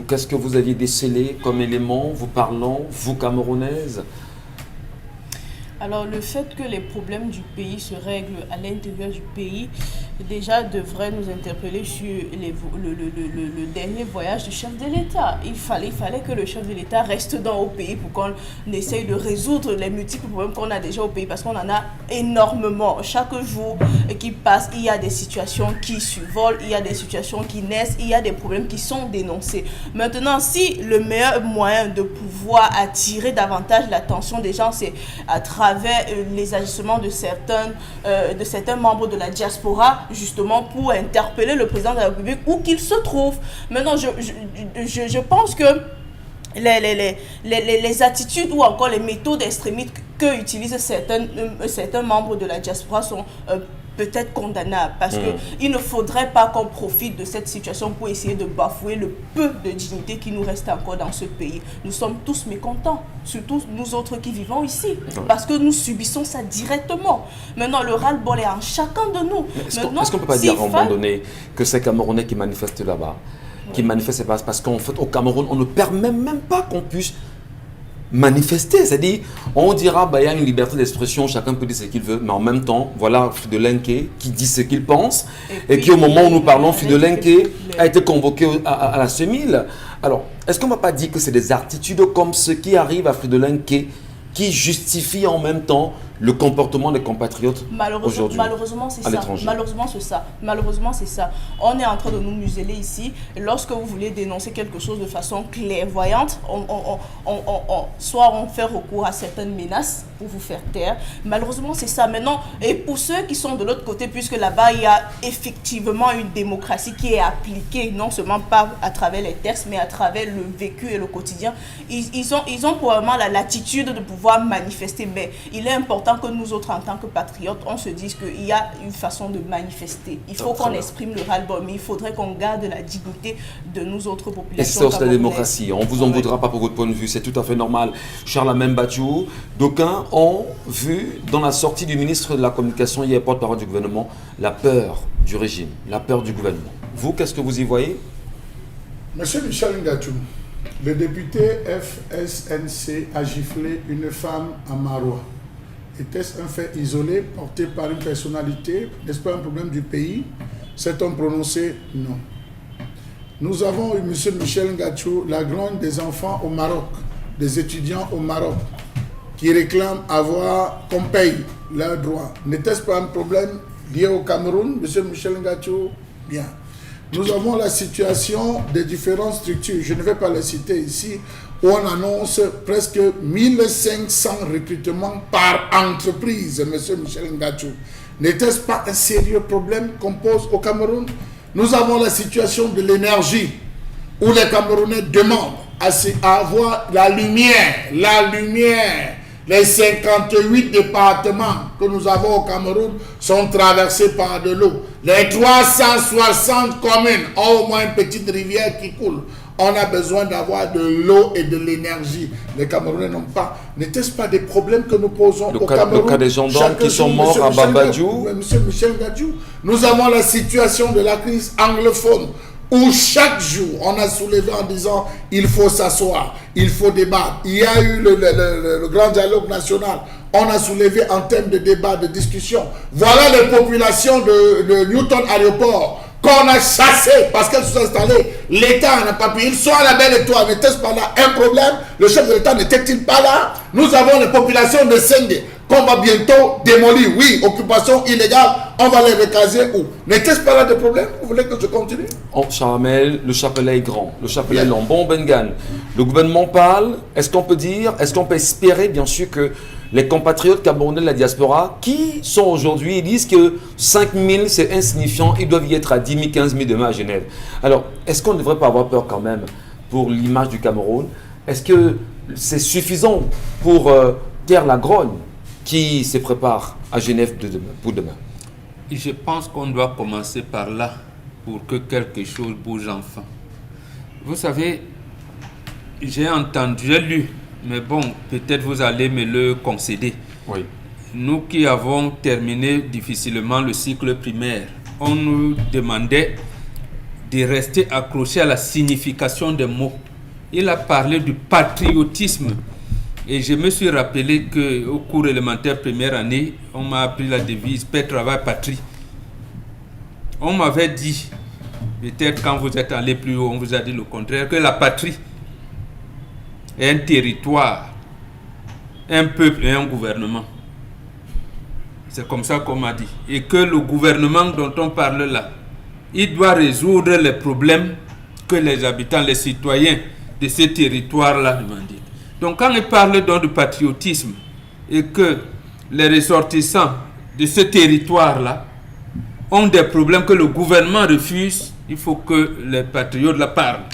Qu'est-ce que vous aviez décelé comme élément, vous parlant, vous Camerounaises? Alors le fait que les problèmes du pays se règlent à l'intérieur du pays, déjà devrait nous interpeller sur le dernier voyage du chef de l'État. Il fallait que le chef de l'État reste au pays pour qu'on essaye de résoudre les multiples problèmes qu'on a déjà au pays, parce qu'on en a énormément. Chaque jour qui passe, il y a des situations qui survolent, il y a des situations qui naissent, il y a des problèmes qui sont dénoncés. Maintenant, si le meilleur moyen de pouvoir attirer davantage l'attention des gens, c'est à travers les agissements de certains membres de la diaspora, justement pour interpeller le président de la République où qu'il se trouve. Maintenant, je pense que les attitudes ou encore les méthodes extrémistes que utilisent certains membres de la diaspora sont peut-être condamnable, parce qu'il ne faudrait pas qu'on profite de cette situation pour essayer de bafouer le peu de dignité qui nous reste encore dans ce pays. Nous sommes tous mécontents, surtout nous autres qui vivons ici, parce que nous subissons ça directement. Maintenant, le ras-le-bol est en chacun de nous. Est-ce qu'on ne peut pas dire à un moment donné que ces Camerounais qui manifestent là-bas, qui manifestent parce qu'en fait au Cameroun, on ne permet même pas qu'on puisse manifester, c'est-à-dire on dira il y a une liberté d'expression, chacun peut dire ce qu'il veut, mais en même temps, voilà Fidelenke qui dit ce qu'il pense et qui au moment où nous parlons, Fidelenke a été convoqué à la CEMIL. Alors, est-ce qu'on ne va pas dire que c'est des attitudes comme ce qui arrive à Fidelenke qui justifient en même temps le comportement des compatriotes aujourd'hui à l'étranger? Malheureusement, c'est ça. On est en train de nous museler ici. Lorsque vous voulez dénoncer quelque chose de façon clairvoyante, soit on fait recours à certaines menaces pour vous faire taire. Malheureusement, c'est ça. Maintenant, et pour ceux qui sont de l'autre côté, puisque là-bas, il y a effectivement une démocratie qui est appliquée, non seulement pas à travers les textes, mais à travers le vécu et le quotidien, ils ont probablement la latitude de pouvoir manifester. Mais il est important que nous autres, en tant que patriotes, on se dise qu'il y a une façon de manifester. Il faut qu'on exprime le ras-le-bol, mais il faudrait qu'on garde la dignité de nous autres populations. Et c'est aussi la démocratie. On ne vous en voudra pas pour votre point de vue, c'est tout à fait normal. Charlemagne Bachou, d'aucuns ont vu dans la sortie du ministre de la Communication, hier porte-parole du gouvernement, la peur du régime, la peur du gouvernement. Vous, qu'est-ce que vous y voyez? Monsieur Michel Ngachou, le député FSNC a giflé une femme à Marois. Était-ce un fait isolé porté par une personnalité? N'est-ce pas un problème du pays? S'est-on prononcé? Non. Nous avons eu, M. Michel Ngachou, la grogne des enfants au Maroc, des étudiants au Maroc, qui réclament qu'on paye leurs droits. N'était-ce pas un problème lié au Cameroun, M. Michel Ngachou? Bien. Nous avons la situation des différentes structures, je ne vais pas les citer ici, où on annonce presque 1500 recrutements par entreprise, M. Michel Ngachou. N'était-ce pas un sérieux problème qu'on pose au Cameroun? Nous avons la situation de l'énergie, où les Camerounais demandent à avoir la lumière. Les 58 départements que nous avons au Cameroun sont traversés par de l'eau. Les 360 communes ont au moins une petite rivière qui coule. On a besoin d'avoir de l'eau et de l'énergie. Les Camerounais n'ont pas. N'était-ce pas des problèmes que nous posons au Cameroun? Le cas des gendarmes qui sont morts à Bambadjou. Monsieur Michel Ngachou, nous avons la situation de la crise anglophone, où chaque jour, on a soulevé en disant il faut s'asseoir, il faut débattre. Il y a eu le grand dialogue national. On a soulevé en termes de débat, de discussion. Voilà les populations de Newton Aéroport qu'on a chassées parce qu'elles se sont installées. L'État n'a pas pu. Ils sont à la belle étoile. N'était-ce pas là un problème? Le chef de l'État n'était-il pas là? Nous avons les populations de Sendé qu'on va bientôt démolir. Oui, occupation illégale, on va les recaser où? N'était-ce pas là des problèmes? Vous voulez que je continue? Charamel, le chapelet est grand, le chapelet est long. Bon, Bengan, le gouvernement parle. Est-ce qu'on peut dire, est-ce qu'on peut espérer, bien sûr, que les compatriotes camerounais de la diaspora, qui sont aujourd'hui, ils disent que 5 000 c'est insignifiant, ils doivent y être à 10 000, 15 000 demain à Genève. Alors, est-ce qu'on ne devrait pas avoir peur quand même pour l'image du Cameroun? Est-ce que c'est suffisant pour taire la grogne qui se prépare à Genève pour demain? Je pense qu'on doit commencer par là pour que quelque chose bouge enfin. Vous savez, j'ai lu, mais bon, peut-être vous allez me le concéder. Oui. Nous qui avons terminé difficilement le cycle primaire, on nous demandait de rester accroché à la signification des mots. Il a parlé du patriotisme. Et je me suis rappelé qu'au cours élémentaire première année, on m'a appris la devise paix, travail, patrie. On m'avait dit, peut-être quand vous êtes allé plus haut, on vous a dit le contraire, que la patrie est un territoire, un peuple et un gouvernement. C'est comme ça qu'on m'a dit. Et que le gouvernement dont on parle là, il doit résoudre les problèmes que les habitants, les citoyens de ce territoire-là demandent. Donc quand il parle donc du patriotisme et que les ressortissants de ce territoire-là ont des problèmes que le gouvernement refuse, il faut que les patriotes la parlent.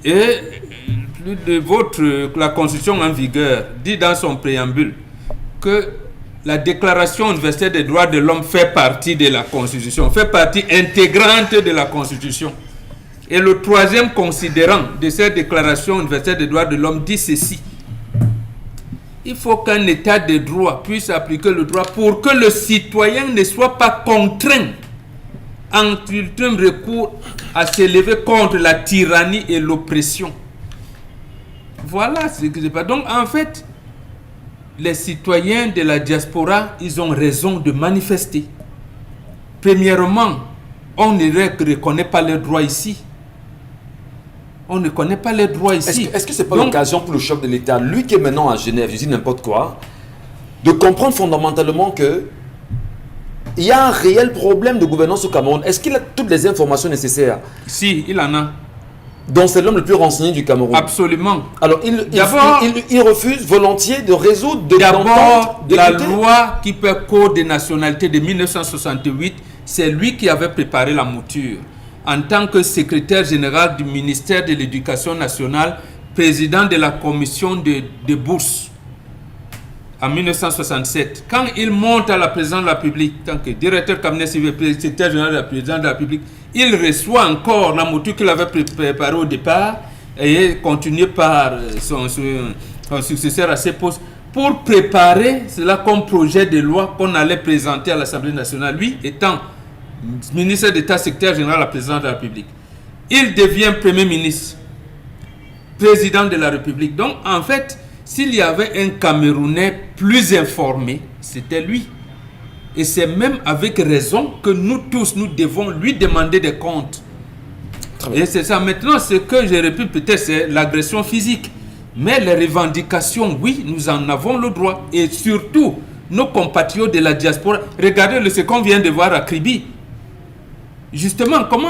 Et plus de la Constitution en vigueur dit dans son préambule que la Déclaration universelle des droits de l'homme fait partie de la Constitution, fait partie intégrante de la Constitution. Et le 3e considérant de cette Déclaration universelle des droits de l'homme dit ceci: il faut qu'un État de droit puisse appliquer le droit pour que le citoyen ne soit pas contraint en ultime recours à s'élever contre la tyrannie et l'oppression. Voilà ce que je parle. Donc en fait, les citoyens de la diaspora, ils ont raison de manifester. Premièrement, on ne reconnaît pas leurs droits ici. On ne connaît pas les droits ici. Est-ce que ce n'est pas l'occasion pour le chef de l'État, lui qui est maintenant à Genève, je dis n'importe quoi, de comprendre fondamentalement que il y a un réel problème de gouvernance au Cameroun? Est-ce qu'il a toutes les informations nécessaires? Si, il en a. Donc c'est l'homme le plus renseigné du Cameroun. Absolument. Alors il refuse volontiers de résoudre d'abord la loi qui peut code des nationalités de 1968, c'est lui qui avait préparé la mouture. En tant que secrétaire général du ministère de l'Éducation nationale, président de la commission de bourse en 1967. Quand il monte à la présidence de la République, en tant que directeur cabinet civil, secrétaire général de la présidence de la République, il reçoit encore la mouture qu'il avait préparée au départ et continué par son successeur à ses postes pour préparer cela comme projet de loi qu'on allait présenter à l'Assemblée nationale, lui étant ministre d'État, secrétaire général à la présidence de la République. Il devient Premier ministre, président de la République. Donc, en fait, s'il y avait un Camerounais plus informé, c'était lui. Et c'est même avec raison que nous tous, nous devons lui demander des comptes. Et c'est ça. Maintenant, ce que j'ai répété peut-être, c'est l'agression physique. Mais les revendications, oui, nous en avons le droit. Et surtout, nos compatriotes de la diaspora, regardez ce qu'on vient de voir à Kribi. Justement, comment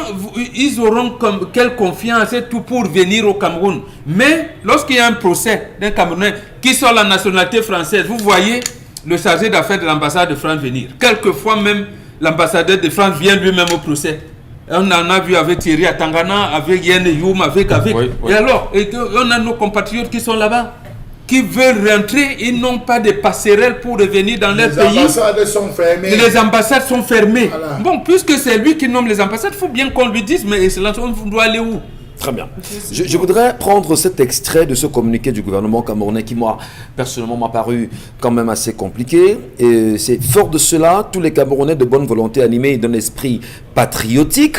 ils auront quelle confiance et tout pour venir au Cameroun. Mais lorsqu'il y a un procès d'un Camerounais qui sort la nationalité française, vous voyez le chargé d'affaires de l'ambassade de France venir. Quelquefois même, l'ambassadeur de France vient lui-même au procès. On en a vu avec Thierry Atangana, avec Yen Youm, avec. Oui. Et alors, on a nos compatriotes qui sont là-bas, qui veulent rentrer, ils n'ont pas de passerelles pour revenir dans leur pays. Les ambassades sont fermées. Les ambassades sont fermées. Voilà. Bon, puisque c'est lui qui nomme les ambassades, il faut bien qu'on lui dise, mais excellence, on doit aller où? Très bien. Je voudrais prendre cet extrait de ce communiqué du gouvernement camerounais qui, moi, personnellement, m'a paru quand même assez compliqué. Et c'est fort de cela, tous les Camerounais de bonne volonté animés d'un esprit patriotique,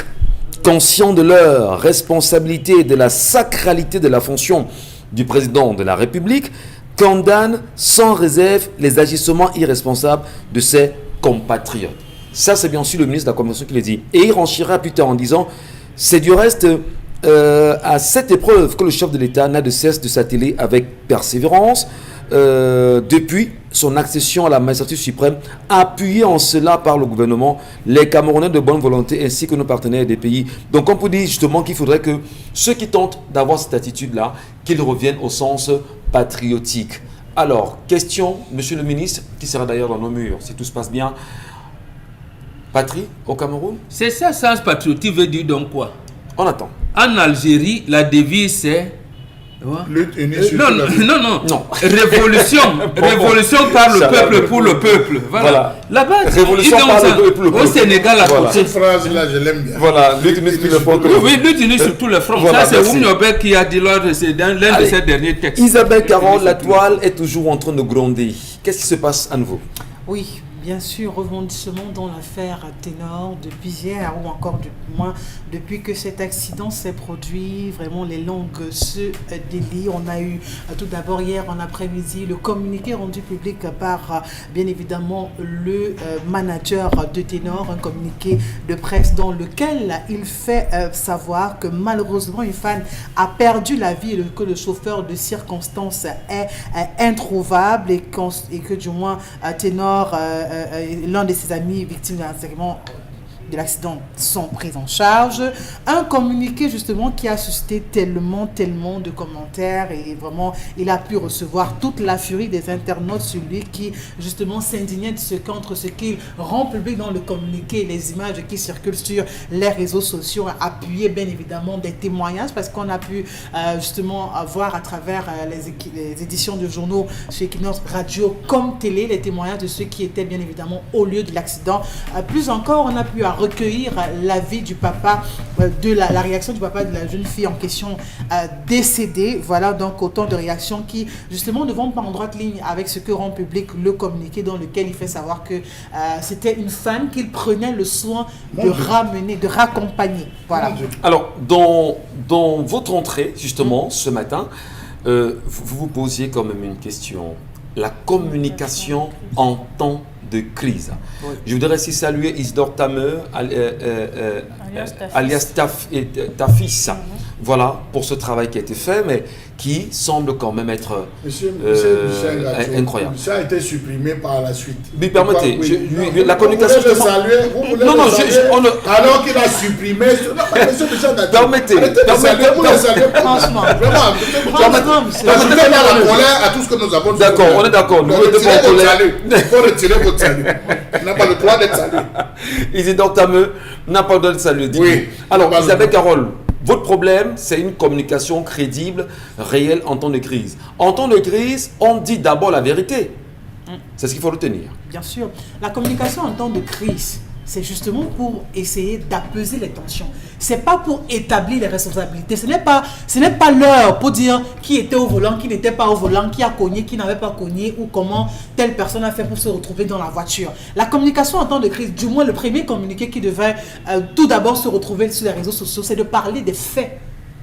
conscients de leur responsabilité et de la sacralité de la fonction du président de la République, condamnent sans réserve les agissements irresponsables de ses compatriotes. Ça, c'est bien sûr le ministre de la Communication qui le dit. Et il renchira plus tard en disant, c'est du reste à cette épreuve que le chef de l'État n'a de cesse de s'atteler avec persévérance depuis son accession à la magistrature suprême, appuyé en cela par le gouvernement, les Camerounais de bonne volonté ainsi que nos partenaires des pays. Donc on peut dire justement qu'il faudrait que ceux qui tentent d'avoir cette attitude-là, qu'ils reviennent au sens patriotique. Alors, question, monsieur le ministre, qui sera d'ailleurs dans nos murs, si tout se passe bien, patrie au Cameroun? C'est ça, sens patriotique veut dire donc quoi? On attend. En Algérie, la devise c'est... Lutte unie sur tout le non. Révolution. Révolution par le peuple pour le peuple. Voilà. Là-bas, révolution par le peuple pour le peuple. Au Sénégal, la monde. Cette phrase-là, je l'aime bien. Voilà, lutte unie sur tout le front. Oui, lutte unie sur tout le front. Voilà, ça, c'est Oumniobek qui a dit lors de l'un de ses derniers textes. Isabelle Caron, la toile est toujours en train de gronder. Qu'est-ce qui se passe à nouveau? Oui, Bien sûr, rebondissement dans l'affaire Ténor depuis hier ou encore depuis que cet accident s'est produit, vraiment les langues se délient. On a eu tout d'abord hier en après-midi le communiqué rendu public par bien évidemment le manager de Ténor, un communiqué de presse dans lequel il fait savoir que malheureusement une fan a perdu la vie et que le chauffeur de circonstance est introuvable et que du moins Ténor, l'un de ses amis victimes de l'accident sont pris en charge. Un communiqué justement qui a suscité tellement de commentaires et vraiment il a pu recevoir toute la furie des internautes sur lui qui justement s'indignait contre ce qu'il rend public dans le communiqué, les images qui circulent sur les réseaux sociaux, appuyé bien évidemment des témoignages parce qu'on a pu justement voir à travers les éditions de journaux chez Equinox Radio comme télé les témoignages de ceux qui étaient bien évidemment au lieu de l'accident. Plus encore, on a pu recueillir l'avis du papa, de la réaction du papa de la jeune fille en question décédée. Voilà donc autant de réactions qui justement ne vont pas en droite ligne avec ce que rend public le communiqué dans lequel il fait savoir que c'était une fan qu'il prenait le soin de ramener, de raccompagner. Voilà. Alors, dans votre entrée, justement, ce matin, vous vous posiez quand même une question. La communication en temps de crise. Oui. Je voudrais aussi saluer Isidore Tameu, alias Tafis, voilà, pour ce travail qui a été fait, mais qui semble quand même être incroyable. Ça a été supprimé par la suite. Mais permettez, la communication... Alors qu'il a supprimé... Permettez. Franchement. Vraiment. Permettez la colère à tout ce que nous avons. D'accord, on est d'accord. Nous devons colère. Il faut retirer votre salut. Il n'a pas le droit d'être salué. Isidore Tameu n'a pas le droit d'être salué. Oui. Alors, Isabelle Carole, votre problème, c'est une communication crédible, réelle en temps de crise. En temps de crise, on dit d'abord la vérité. C'est ce qu'il faut retenir. Bien sûr. La communication en temps de crise, c'est justement pour essayer d'apaiser les tensions. Ce n'est pas pour établir les responsabilités. Ce n'est pas l'heure pour dire qui était au volant, qui n'était pas au volant, qui a cogné, qui n'avait pas cogné, ou comment telle personne a fait pour se retrouver dans la voiture. La communication en temps de crise, du moins le premier communiqué qui devait tout d'abord se retrouver sur les réseaux sociaux, c'est de parler des faits.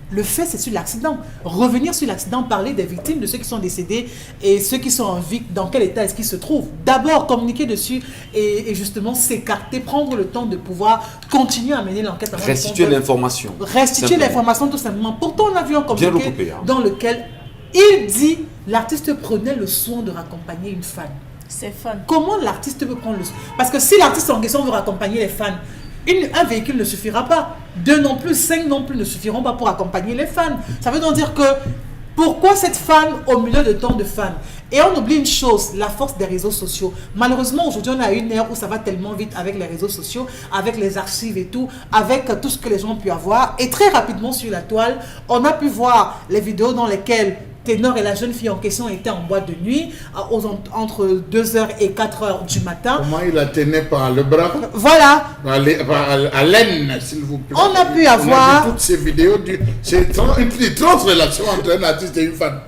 Le fait, c'est sur l'accident. Revenir sur l'accident, parler des victimes, de ceux qui sont décédés et ceux qui sont en vie, dans quel état est-ce qu'ils se trouvent. D'abord, communiquer dessus et justement s'écarter, prendre le temps de pouvoir continuer à mener l'enquête. Restituer l'information. Restituer l'information tout simplement. Pourtant, on a vu un communiqué dans lequel il dit l'artiste prenait le soin de raccompagner une fan. C'est fan. Comment l'artiste peut prendre le soin? Parce que si l'artiste en question veut raccompagner les fans, un véhicule ne suffira pas. 2 non plus, 5 non plus ne suffiront pas pour accompagner les fans. Ça veut donc dire que pourquoi cette fan au milieu de tant de fans? Et on oublie une chose, la force des réseaux sociaux. Malheureusement, aujourd'hui, on a une ère où ça va tellement vite avec les réseaux sociaux, avec les archives et tout, avec tout ce que les gens ont pu avoir. Et très rapidement sur la toile, on a pu voir les vidéos dans lesquelles Ténor et la jeune fille en question étaient en boîte de nuit entre 2h et 4h du matin. Comment il la tenait par le bras? Voilà. À l'aine, s'il vous plaît. On a pu avoir... On a vu toutes ces vidéos. C'est une grosse relation entre un artiste et une fan.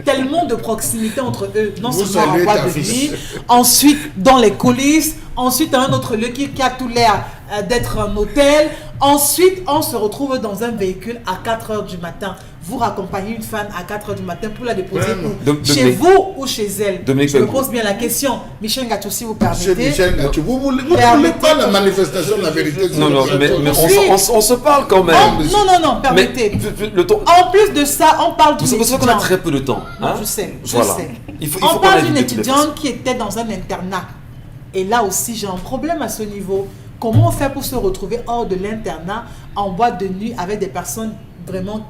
Tellement de proximité entre eux. Non seulement en boîte de nuit, ensuite dans les coulisses, ensuite un autre lieu qui a tout l'air d'être un hôtel. Ensuite, on se retrouve dans un véhicule à 4h du matin. Vous raccompagnez une fan à 4h du matin pour la déposer chez vous ou chez elle. Je me pose bien la question. Michel Ngatou, si vous permettez. Michel Ngatou, vous ne voulez pas la manifestation de la vérité? Non, mais on se parle quand même. Non, permettez. En plus de ça, on parle d'une étudiante. Vous savez qu'on a très peu de temps. Hein? Je sais. On parle d'une étudiante qui était dans un internat. Et là aussi, j'ai un problème à ce niveau. Comment on fait pour se retrouver hors de l'internat, en boîte de nuit, avec des personnes vraiment...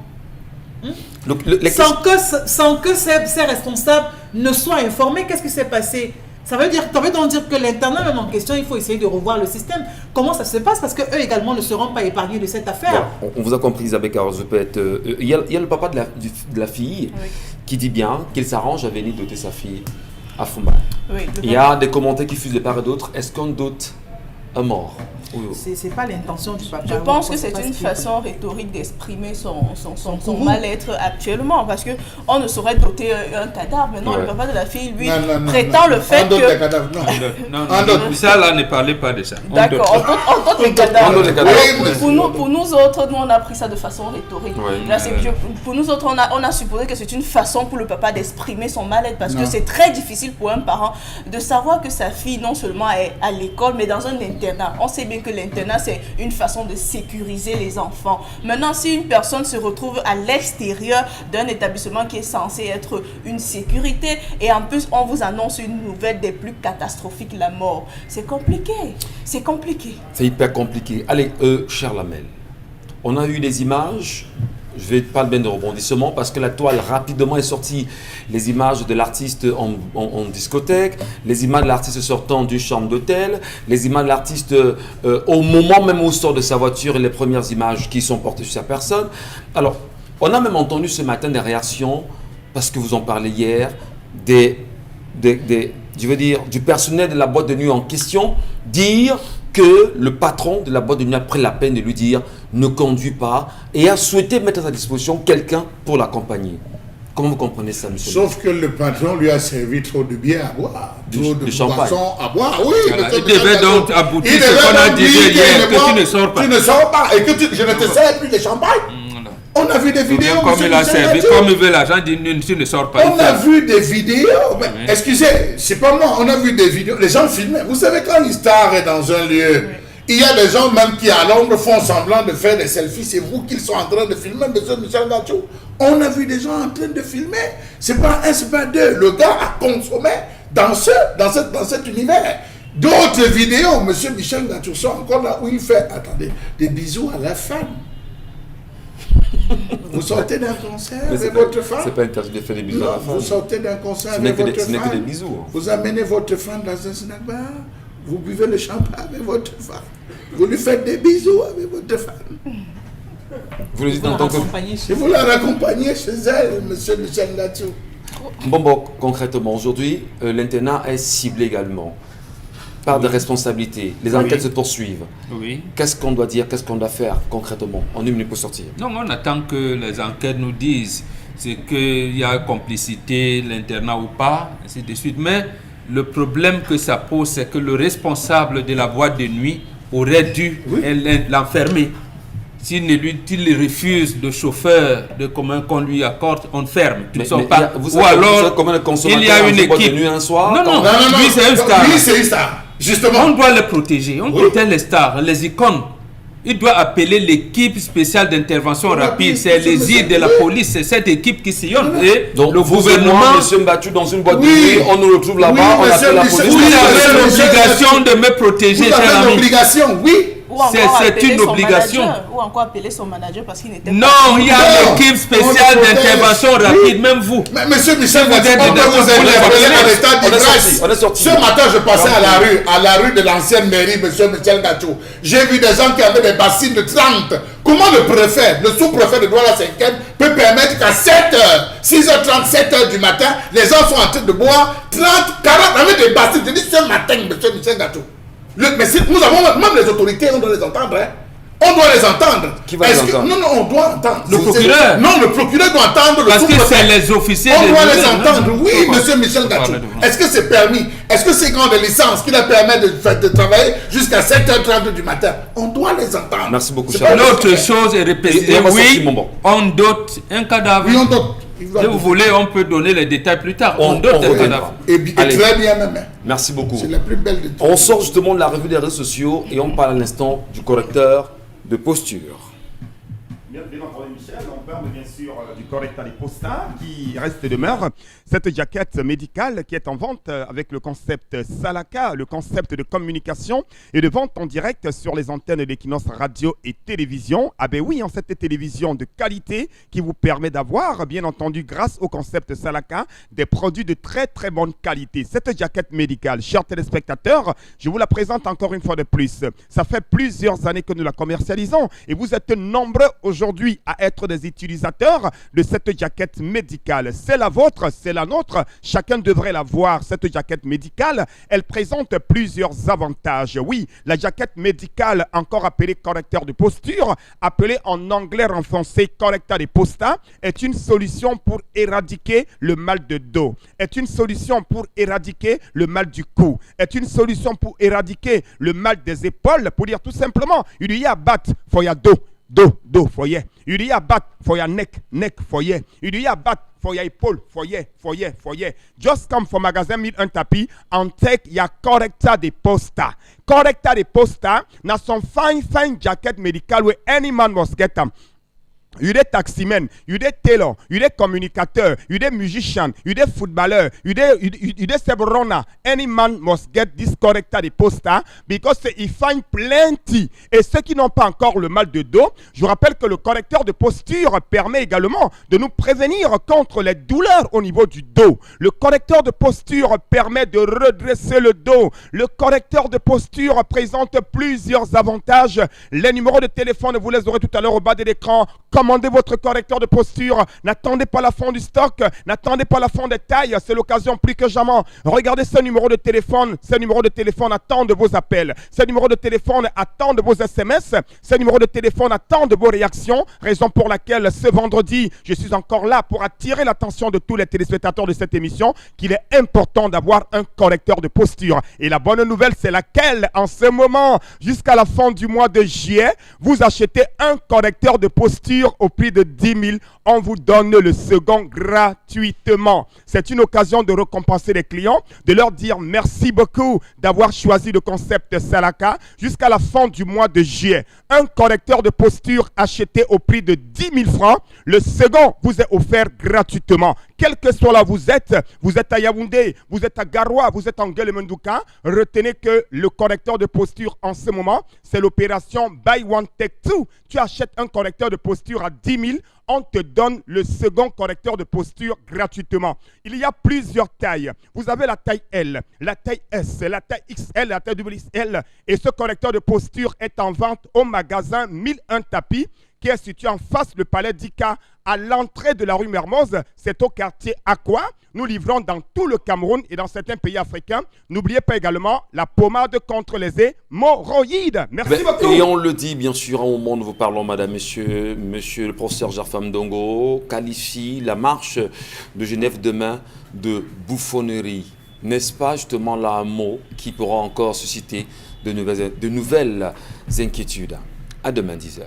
sans que ces responsables ne soient informés? Qu'est-ce qui s'est passé? Ça veut donc dire que l'internat même en question, il faut essayer de revoir le système. Comment ça se passe? Parce qu'eux également ne seront pas épargnés de cette affaire. Bon, on vous a compris, Isabelle Carole. Il y a le papa de la fille qui dit bien qu'il s'arrange à venir doter sa fille à Fumba. Il y a des commentaires qui fusent de part et d'autre. Est-ce qu'on dote Un mort. C'est pas l'intention du papa. Je pense que c'est une façon rhétorique d'exprimer son mal-être actuellement, parce qu'on ne saurait doter un cadavre. Maintenant, le papa de la fille, lui, prétend le fait que... Non, ça là, ne parlez pas de ça. D'accord, on dote les cadavres. Pour nous autres, nous, on a pris ça de façon rhétorique. Là, pour nous autres, on a supposé que c'est une façon pour le papa d'exprimer son mal-être, parce que c'est très difficile pour un parent de savoir que sa fille, non seulement est à l'école, mais dans un internat. On sait bien que l'internat, c'est une façon de sécuriser les enfants. Maintenant, si une personne se retrouve à l'extérieur d'un établissement qui est censé être une sécurité, et en plus, on vous annonce une nouvelle des plus catastrophiques, la mort, c'est compliqué. C'est compliqué. C'est hyper compliqué. Allez, cher Lamel, on a eu des images. Je vais pas bien de rebondissement parce que la toile rapidement est sortie. Les images de l'artiste en discothèque, les images de l'artiste sortant d'une chambre d'hôtel, les images de l'artiste au moment même où il sort de sa voiture et les premières images qui sont portées sur sa personne. Alors, on a même entendu ce matin des réactions, parce que vous en parlez hier, je veux dire, du personnel de la boîte de nuit en question, dire que le patron de la boîte de nuit a pris la peine de lui dire ne conduis pas et a souhaité mettre à sa disposition quelqu'un pour l'accompagner. Comment vous comprenez ça, monsieur? Sauf que le patron lui a servi trop de bière à boire, trop de boissons à boire. Oui, il devait donc aboutir ce qu'on a dit hier, que tu ne sors pas. Tu ne sors pas et que je ne te sers plus de champagne. On a vu des vidéos. Comme il a servi, comme il veut l'argent, tu ne sors pas. On a vu des vidéos. Excusez, c'est pas moi. On a vu des vidéos. Les gens filmaient. Vous savez, quand une star est dans un lieu, il y a des gens même qui à l'ombre font semblant de faire des selfies. C'est vous qu'ils sont en train de filmer, monsieur Michel Ngachou. On a vu des gens en train de filmer. C'est pas un, c'est pas deux. Le gars a consommé dans cet univers. D'autres vidéos, monsieur Michel Ngachou, sont encore là où il fait, attendez, des bisous à la femme. Vous sortez d'un concert avec votre femme. C'est pas interdit de faire des bisous à la femme. Vous sortez d'un concert avec votre femme. Ce n'est que des bisous. Vous amenez votre femme dans un snack bar. Vous buvez le champagne avec votre femme. Vous lui faites des bisous avec votre femme. Vous le dites en tant que... Et vous la raccompagnez chez elle, monsieur Michel Ngachou. Bon, concrètement, aujourd'hui, l'internat est ciblé également par des responsabilités. Les enquêtes se poursuivent. Oui. Qu'est-ce qu'on doit dire, qu'est-ce qu'on doit faire concrètement en une minute pour sortir? Non, on attend que les enquêtes nous disent c'est qu'il y a complicité, l'internat ou pas, ainsi de suite. Mais le problème que ça pose, c'est que le responsable de la boîte de nuit aurait dû l'enfermer. S'il refuse le chauffeur qu'on lui accorde, on ferme. Ou alors, il y a une équipe. Non, lui c'est un star. Lui c'est un star. Justement. On doit les protéger. On protège les stars, les icônes. Il doit appeler l'équipe spéciale d'intervention rapide. C'est les îles de la police. C'est cette équipe qui sillonne. Et donc, le gouvernement. Monsieur Mbattu, dans une boîte de nuit, on nous retrouve là-bas, on appelle la police. Vous avez l'obligation de me protéger, cher ami. Vous avez l'obligation, oui. C'est une obligation. Ou encore appeler son manager parce qu'il n'était pas... Non, il y a l'équipe spéciale d'intervention rapide, même vous. Mais monsieur Michel, vous êtes à l'état d'ivresse. Ce matin, je passais à la rue de l'ancienne mairie, monsieur Michel Ngachou. J'ai vu des gens qui avaient des bassines de 30. Comment le préfet, le sous-préfet de Douala-5e peut permettre qu'à 7h, 6h30, 7h du matin, les gens sont en train de boire 30, 40 avec des bassines. Je dis ce matin, monsieur Michel Ngachou. Mais nous avons même les autorités, on doit les entendre. Hein. On doit les entendre. Qui va les entendre? Non, on doit entendre. Le procureur. Non, le procureur doit entendre. Parce que c'est les officiers. On doit les entendre. Oui, monsieur Michel Ngachou. Est-ce que c'est permis? Est-ce que c'est grand de licence qui leur permet de travailler jusqu'à 7h30 du matin? On doit les entendre. Merci beaucoup, cher. L'autre chose est répétée. Oui, on dote un cadavre. Oui, on dote. Si vous voulez, on peut donner les détails plus tard. On dote un cadavre. Et très bien même. Merci beaucoup. C'est la plus belle de toutes. On sort justement de la revue des réseaux sociaux et on parle à l'instant du correcteur de posture. Bien entendu, Michel, on parle bien sûr du correcteur de posture qui reste et demeure. Cette jaquette médicale qui est en vente avec le concept Salaka, le concept de communication et de vente en direct sur les antennes d'Equinox Radio et Télévision. Ah ben oui, en cette télévision de qualité qui vous permet d'avoir, bien entendu, grâce au concept Salaka, des produits de très très bonne qualité. Cette jaquette médicale, chers téléspectateurs, je vous la présente encore une fois de plus. Ça fait plusieurs années que nous la commercialisons et vous êtes nombreux aujourd'hui à être des utilisateurs de cette jaquette médicale. C'est la vôtre, c'est la nôtre. Chacun devrait la voir, cette jaquette médicale. Elle présente plusieurs avantages. Oui, la jaquette médicale, encore appelée correcteur de posture, appelée en anglais renfoncé correcteur de posta, est une solution pour éradiquer le mal de dos, est une solution pour éradiquer le mal du cou, est une solution pour éradiquer le mal des épaules, pour dire tout simplement, il y a bat, foya dos, dos, foyer. Il y a bat, foya neck, foyer. Il y a bat, foya épaule, foyer. Just come from magasin 1001 tapis, en tech, il y a correcta de posta. Correcta de posta, na son fine jacket medical where any man must get them. You des taximen, you des tailor, you des communicateurs, you des musicians, you des footballeurs, you des sebrona. Any man must get this corrector de posta because he find plenty. Et ceux qui n'ont pas encore le mal de dos, je vous rappelle que le correcteur de posture permet également de nous prévenir contre les douleurs au niveau du dos. Le correcteur de posture permet de redresser le dos. Le correcteur de posture présente plusieurs avantages. Les numéros de téléphone, vous les aurez tout à l'heure au bas de l'écran. Commandez votre correcteur de posture. N'attendez pas la fin du stock. N'attendez pas la fin des tailles. C'est l'occasion plus que jamais. Regardez ce numéro de téléphone. Ce numéro de téléphone attend de vos appels. Ce numéro de téléphone attend de vos SMS. Ce numéro de téléphone attend de vos réactions. Raison pour laquelle ce vendredi, je suis encore là pour attirer l'attention de tous les téléspectateurs de cette émission qu'il est important d'avoir un correcteur de posture. Et la bonne nouvelle, c'est laquelle? En ce moment, jusqu'à la fin du mois de juillet, vous achetez un correcteur de posture au prix de 10 000, on vous donne le second gratuitement. C'est une occasion de récompenser les clients, de leur dire merci beaucoup d'avoir choisi le concept Salaka jusqu'à la fin du mois de juillet. Un correcteur de posture acheté au prix de 10 000 francs, le second vous est offert gratuitement. Quel que soit là vous êtes à Yaoundé, vous êtes à Garoua, vous êtes en Guelemendouka, retenez que le correcteur de posture en ce moment, c'est l'opération Buy One Take Two. Tu achètes un correcteur de posture à 10 000, on te donne le second correcteur de posture gratuitement. Il y a plusieurs tailles. Vous avez la taille L, la taille S, la taille XL, la taille XL. Et ce correcteur de posture est en vente au magasin 1001 tapis, qui est situé en face du palais d'Ika, à l'entrée de la rue Mermoz. C'est au quartier Aqua. Nous livrons dans tout le Cameroun et dans certains pays africains. N'oubliez pas également la pommade contre les hémorroïdes. Merci beaucoup. Et on le dit bien sûr, au moment où nous vous parlons, madame, monsieur le professeur Jarfam Dongo qualifie la marche de Genève demain de bouffonnerie. N'est-ce pas justement là un mot qui pourra encore susciter de nouvelles inquiétudes? À demain 10h.